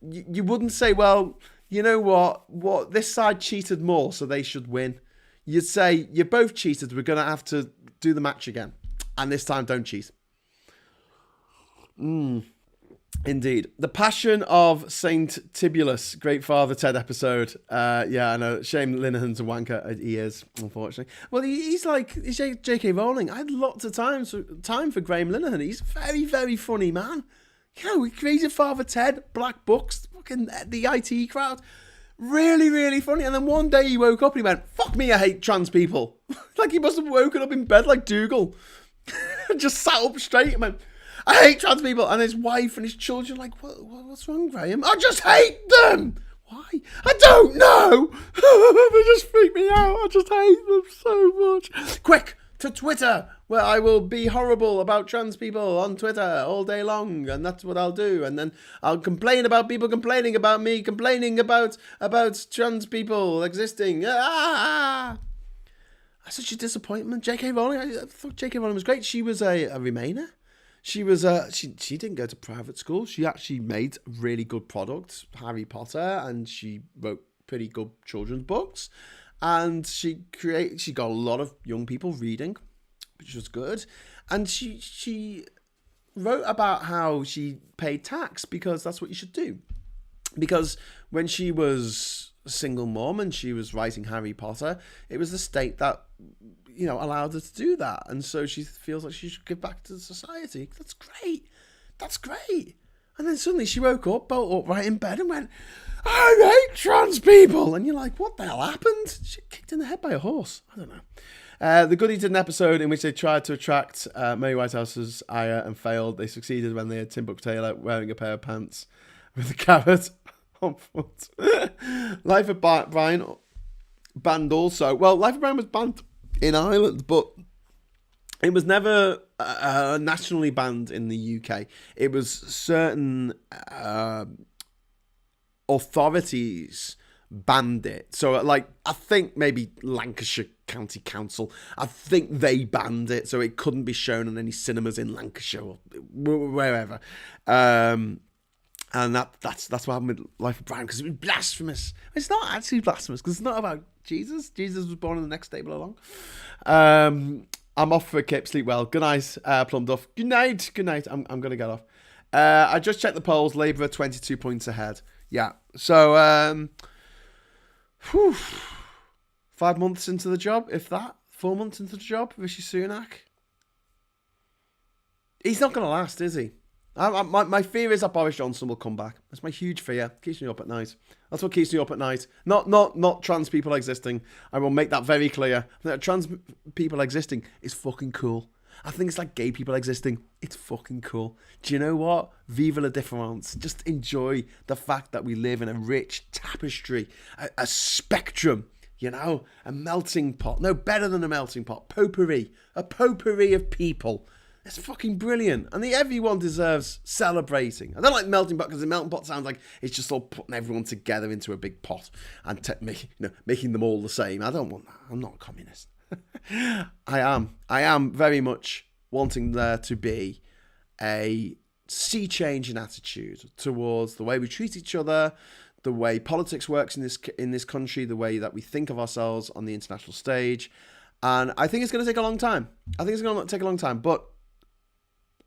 you wouldn't say, well, you know what? This side cheated more, so they should win. You'd say, you both cheated, we're going to have to do the match again. And this time, don't cheat. Indeed. The Passion of Saint Tibulus, great Father Ted episode. Yeah, I know. Shame Linehan's a wanker. He is, unfortunately. Well, he's J.K. Rowling. I had lots of time for Graham Linehan. He's a very, very funny man. He created Father Ted, Black Books, fucking the IT crowd. Really, really funny. And then one day he woke up and he went, fuck me, I hate trans people. Like he must have woken up in bed like Dougal. Just sat up straight and went, I hate trans people. And his wife and his children are like, what's wrong, Graham? I just hate them. Why? I don't know. They just freak me out. I just hate them so much. Quick, to Twitter, where I will be horrible about trans people on Twitter all day long, and that's what I'll do. And then I'll complain about people complaining about me, complaining about trans people existing. That's such a disappointment. J.K. Rowling, I thought J.K. Rowling was great. She was a Remainer. She was she didn't go to private school. She actually made really good products, Harry Potter, and she wrote pretty good children's books. And she got a lot of young people reading, which was good. And she wrote about how she paid tax because that's what you should do. Because when she was a single mom and she was writing Harry Potter, it was the state that, allowed her to do that. And so she feels like she should give back to society. That's great. That's great. And then suddenly she woke up, bolt upright in bed and went, I hate trans people. And you're like, what the hell happened? She got kicked in the head by a horse. I don't know. The Goodies did an episode in which they tried to attract Mary Whitehouse's ire and failed. They succeeded when they had Tim Brooke Taylor wearing a pair of pants with a carrot on foot. Life of Brian banned also. Well, Life of Brian was banned in Ireland, but it was never nationally banned in the UK. It was certain authorities banned it. So, like, I think maybe Lancashire County Council, I think they banned it, so it couldn't be shown in any cinemas in Lancashire or wherever. And that's what happened with Life of Brian, because it was blasphemous. It's not actually blasphemous, because it's not about Jesus. Jesus was born in the next table along. I'm off for a kip. Sleep well. Good night, Plum Duff. Good night. Good night. I'm going to get off. I just checked the polls. Labour are 22 points ahead. Yeah. So, 5 months into the job, if that. 4 months into the job, Rishi Sunak. He's not going to last, is he? My fear is that Boris Johnson will come back. That's my huge fear. Keeps me up at night. That's what keeps me up at night. Not trans people existing. I will make that very clear. That trans people existing is fucking cool. I think it's like gay people existing. It's fucking cool. Do you know what? Vive la différence. Just enjoy the fact that we live in a rich tapestry, a spectrum, a melting pot. No, better than a melting pot. Potpourri. A potpourri of people. It's fucking brilliant. And everyone deserves celebrating. I don't like melting pot because the melting pot sounds like it's just all putting everyone together into a big pot and making them all the same. I don't want that. I'm not a communist. I am very much wanting there to be a sea change in attitude towards the way we treat each other, the way politics works in this country, the way that we think of ourselves on the international stage. And I think it's going to take a long time. But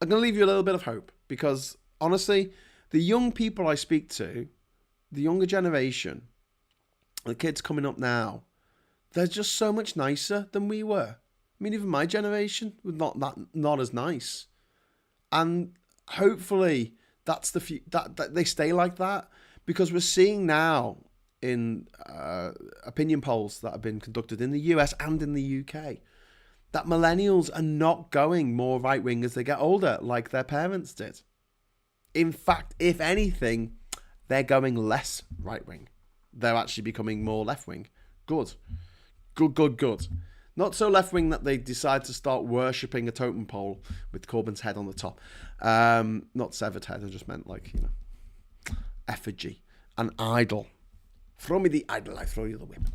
I'm going to leave you a little bit of hope, because honestly, the young people I speak to, the younger generation, the kids coming up now, they're just so much nicer than we were. I mean, even my generation was not as nice. And hopefully that's that they stay like that, because we're seeing now in opinion polls that have been conducted in the US and in the UK that millennials are not going more right-wing as they get older, like their parents did. In fact, if anything, they're going less right-wing. They're actually becoming more left-wing. Good. Not so left-wing that they decide to start worshipping a totem pole with Corbyn's head on the top. Not severed head, I just meant effigy. An idol. Throw me the idol, I throw you the whip.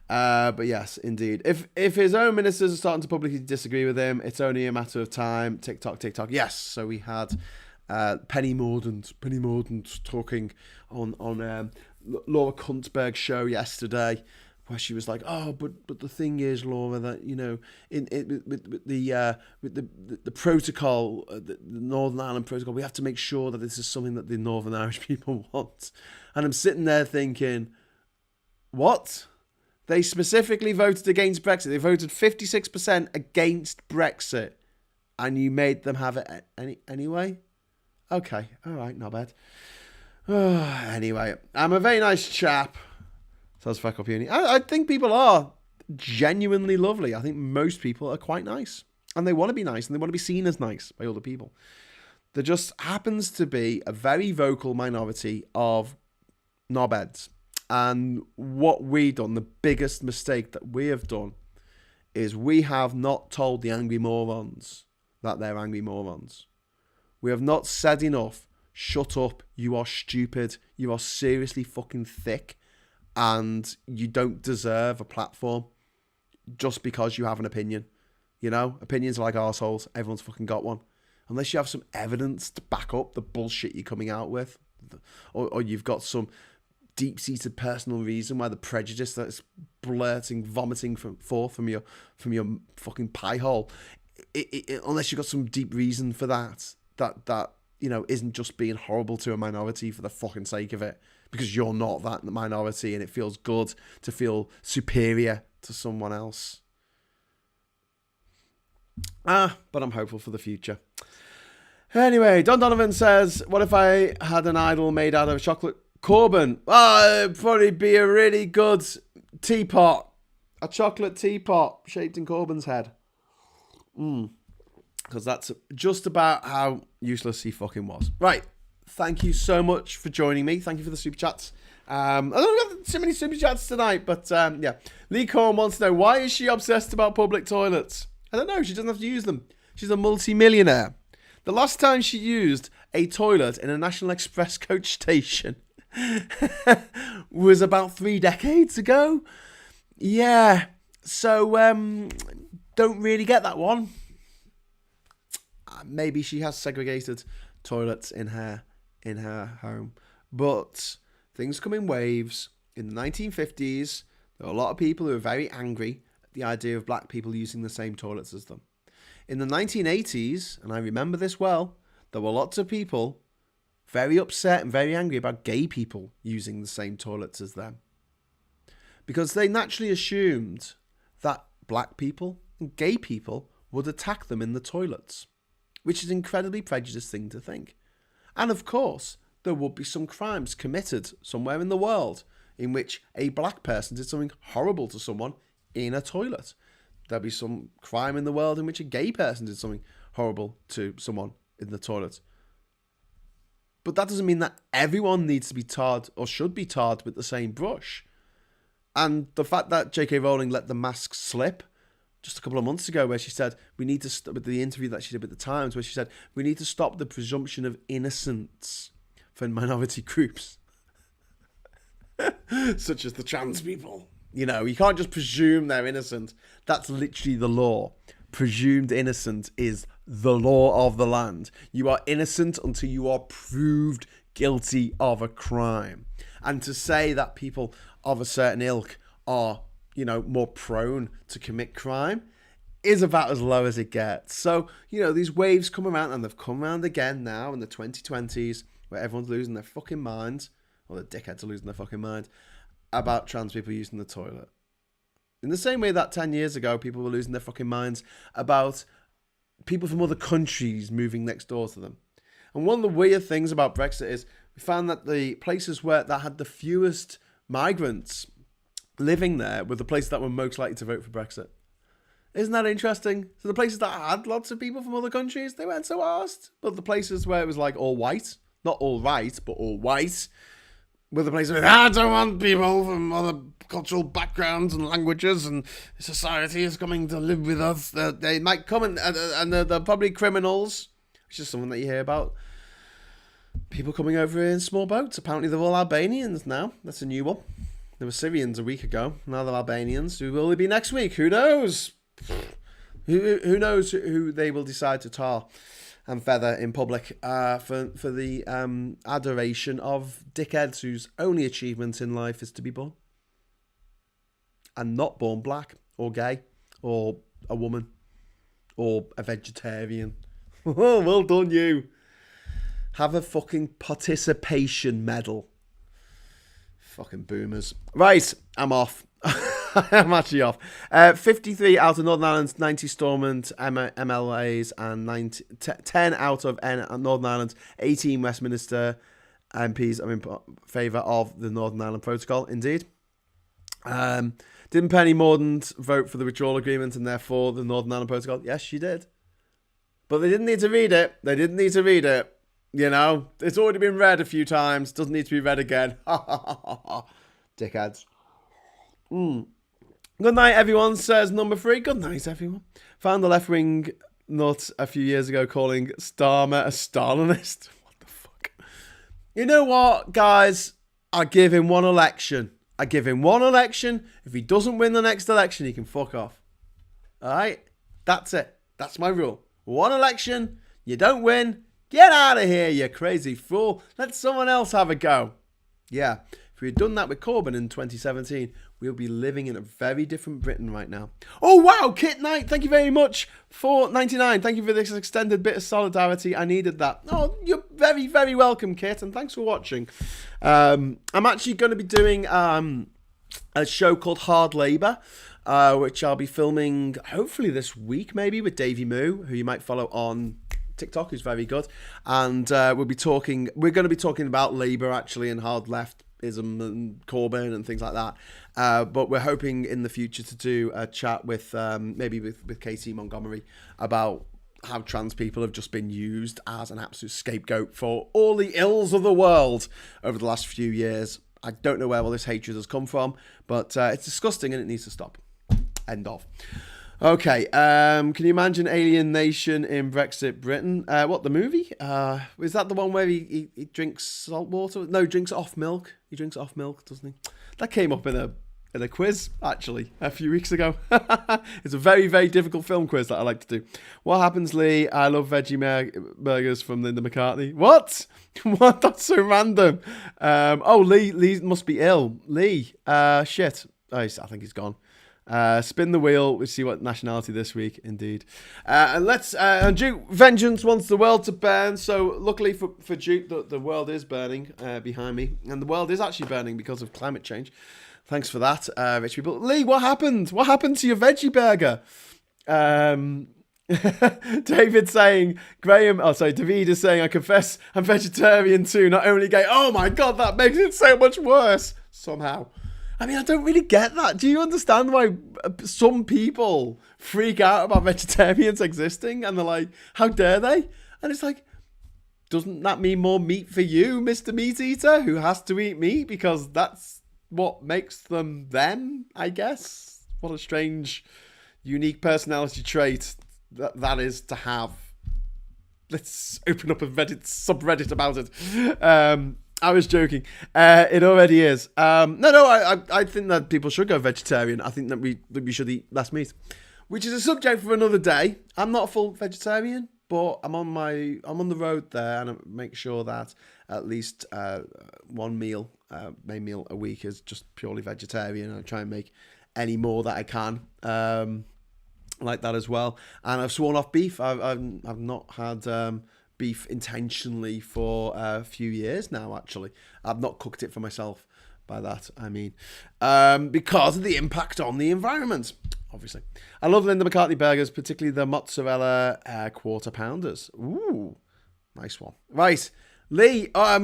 But yes, indeed. If his own ministers are starting to publicly disagree with him, it's only a matter of time. TikTok. Yes. So we had Penny Mordaunt talking on Laura Kuntberg's show yesterday, where she was like, "Oh, but the thing is, Laura, that with the protocol, the Northern Ireland Protocol, we have to make sure that this is something that the Northern Irish people want." And I'm sitting there thinking, what? They specifically voted against Brexit. They voted 56% against Brexit. And you made them have it anyway? Okay. All right. Not bad. Anyway, I'm a very nice chap. Says Freck Up Uni. I think people are genuinely lovely. I think most people are quite nice. And they want to be nice. And they want to be seen as nice by other people. There just happens to be a very vocal minority of knobheads. And what we done, the biggest mistake that we have done, is we have not told the angry morons that they're angry morons. We have not said enough, shut up, you are stupid, you are seriously fucking thick, and you don't deserve a platform just because you have an opinion. You know, opinions are like arseholes, everyone's fucking got one. Unless you have some evidence to back up the bullshit you're coming out with, or you've got some deep-seated personal reason why the prejudice that's vomiting forth from your fucking pie hole, unless you've got some deep reason for that you know isn't just being horrible to a minority for the fucking sake of it, because you're not that minority and it feels good to feel superior to someone else. But I'm hopeful for the future. Anyway, Don Donovan says, what if I had an idol made out of chocolate Corbin? It'd probably be a really good teapot. A chocolate teapot shaped in Corbin's head. Because that's just about how useless he fucking was. Right. Thank you so much for joining me. Thank you for the super chats. I don't have too many super chats tonight, but yeah. Lee Corn wants to know, why is she obsessed about public toilets? I don't know. She doesn't have to use them. She's a multi-millionaire. The last time she used a toilet in a National Express coach station was about 3 decades ago. Yeah. So, don't really get that one. Maybe she has segregated toilets in her home. But things come in waves. In the 1950s, there were a lot of people who were very angry at the idea of black people using the same toilets as them. In the 1980s, and I remember this well, there were lots of people very upset and very angry about gay people using the same toilets as them. Because they naturally assumed that black people and gay people would attack them in the toilets, which is an incredibly prejudiced thing to think. And of course, there would be some crimes committed somewhere in the world in which a black person did something horrible to someone in a toilet. There'll be some crime in the world in which a gay person did something horrible to someone in the toilet. But that doesn't mean that everyone needs to be tarred or should be tarred with the same brush. And the fact that J.K. Rowling let the mask slip just a couple of months ago, where she said, we need to stop, with the interview that she did with the Times, where she said, we need to stop the presumption of innocence for minority groups, such as the trans people. You know, you can't just presume they're innocent. That's literally the law. Presumed innocent is the law of the land. You are innocent until you are proved guilty of a crime. And to say that people of a certain ilk are, you know, more prone to commit crime is about as low as it gets. So, you know, these waves come around, and they've come around again now in the 2020s, where everyone's losing their fucking minds, or the dickheads are losing their fucking minds, about trans people using the toilet. In the same way that 10 years ago, people were losing their fucking minds about people from other countries moving next door to them. And one of the weird things about Brexit is we found that the places that had the fewest migrants living there were the places that were most likely to vote for Brexit. Isn't that interesting? So the places that had lots of people from other countries, they weren't so arsed. But the places where it was like all white, not all right, but all white, were the places where I don't want people from other cultural backgrounds and languages, and society is coming to live with us. They might come and they're probably criminals, which is something that you hear about. People coming over in small boats. Apparently they're all Albanians now. That's a new one. There were Syrians a week ago. Now they're Albanians. Who will they be next week? Who knows? Who knows who they will decide to tar and feather in public for the adoration of dickheads whose only achievement in life is to be born. And not born black or gay or a woman or a vegetarian. Oh, well done you. Have a fucking participation medal. Fucking boomers. Right, I'm off. I'm actually off. 53 out of Northern Ireland's 90 Stormont MLAs and 10 out of Northern Ireland's 18 Westminster MPs are in favour of the Northern Ireland Protocol, indeed. Didn't Penny Mordaunt vote for the withdrawal agreement and therefore the Northern Ireland Protocol? Yes, she did. But they didn't need to read it. They didn't need to read it. You know, it's already been read a few times. Doesn't need to be read again. Dickheads. Good night, everyone, says number 3. Good night, everyone. Found the left-wing nut a few years ago calling Starmer a Stalinist. What the fuck? You know what, guys? I give him one election. If he doesn't win the next election, he can fuck off. All right? That's it. That's my rule. One election, you don't win, get out of here, you crazy fool. Let someone else have a go. Yeah. If we had done that with Corbyn in 2017, we'll be living in a very different Britain right now. Oh, wow, Kit Knight, thank you very much for 99. Thank you for this extended bit of solidarity. I needed that. Oh, you're very, very welcome, Kit, and thanks for watching. I'm actually going to be doing a show called Hard Labour, which I'll be filming hopefully this week, maybe, with Davey Moo, who you might follow on TikTok, who's very good. And we're going to be talking about Labour, actually, and hard leftism and Corbyn and things like that. But we're hoping in the future to do a chat with maybe with Katie Montgomery about how trans people have just been used as an absolute scapegoat for all the ills of the world over the last few years. I don't know where all this hatred has come from, but it's disgusting and it needs to stop. End of. Okay, can you imagine Alien Nation in Brexit Britain? What, the movie? Is that the one where he drinks salt water? No, drinks off milk. He drinks off milk, doesn't he? That came up in a quiz, actually, a few weeks ago. It's a very, very difficult film quiz that I like to do. What happens, Lee? I love veggie burgers from Linda McCartney. What? What? That's so random. Lee must be ill. Lee, shit. Oh, I think he's gone. Spin the wheel. We'll see what nationality this week, indeed. And Duke, vengeance wants the world to burn. So luckily for Duke, the world is burning behind me. And the world is actually burning because of climate change. Thanks for that, rich people. Lee, what happened? What happened to your veggie burger? David saying, David is saying, I confess I'm vegetarian too, not only gay. Oh my God, that makes it so much worse somehow. I mean, I don't really get that. Do you understand why some people freak out about vegetarians existing? And they're like, how dare they? And it's like, doesn't that mean more meat for you, Mr. Meat Eater, who has to eat meat because that's what makes them, I guess? What a strange, unique personality trait that is to have. Let's open up a Reddit subreddit about it. I was joking. It already is. I think that people should go vegetarian. I think that we should eat less meat, which is a subject for another day. I'm not a full vegetarian, but I'm on the road there, and I make sure that at least one main meal a week is just purely vegetarian. I try and make any more that I can like that as well. And I've sworn off beef. I've not had beef intentionally for a few years now, actually. I've not cooked it for myself. By that, I mean, because of the impact on the environment, obviously. I love Linda McCartney burgers, particularly the mozzarella quarter pounders. Ooh, nice one. Right, Lee, I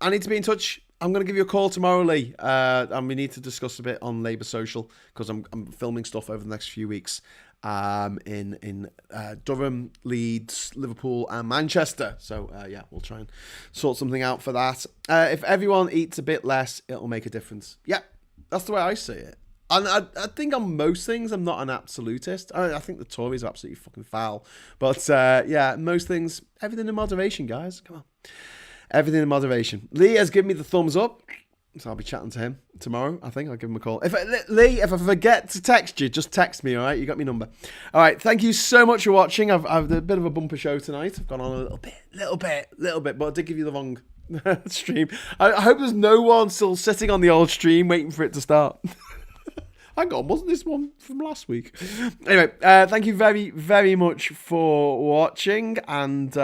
need to be in touch. I'm going to give you a call tomorrow, Lee, and we need to discuss a bit on Labour Social, because I'm filming stuff over the next few weeks in Durham, Leeds, Liverpool and Manchester. So we'll try and sort something out for that. If everyone eats a bit less, it'll make a difference. Yeah, that's the way I see it. And I think on most things, I'm not an absolutist. I think the Tories are absolutely fucking foul. But most things, everything in moderation, guys. Come on. Everything in moderation. Lee has given me the thumbs up. So I'll be chatting to him tomorrow. I think I'll give him a call. Lee, if I forget to text you, just text me, all right? You got my number. All right, thank you so much for watching. I've a bit of a bumper show tonight. I've gone on a little bit, but I did give you the wrong stream. I hope there's no one still sitting on the old stream waiting for it to start. Hang on, wasn't this one from last week? Anyway, thank you very, very much for watching, and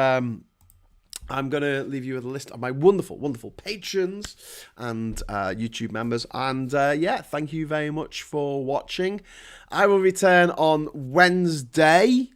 I'm going to leave you with a list of my wonderful, wonderful patrons and YouTube members. And thank you very much for watching. I will return on Wednesday,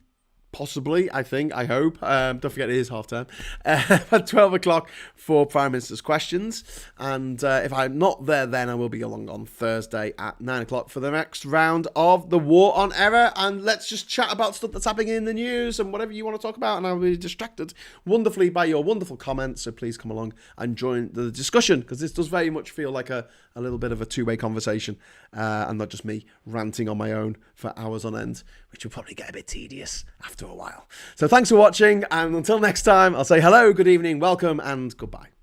Possibly, I hope. Don't forget it is half term. At 12 o'clock for Prime Minister's Questions. And if I'm not there then, I will be along on Thursday at 9 o'clock for the next round of The War on Error. And let's just chat about stuff that's happening in the news and whatever you want to talk about. And I'll be distracted wonderfully by your wonderful comments. So please come along and join the discussion, because this does very much feel like a little bit of a two-way conversation and not just me ranting on my own for hours on end, which will probably get a bit tedious after a while. So thanks for watching, and until next time, I'll say hello, good evening, welcome, and goodbye.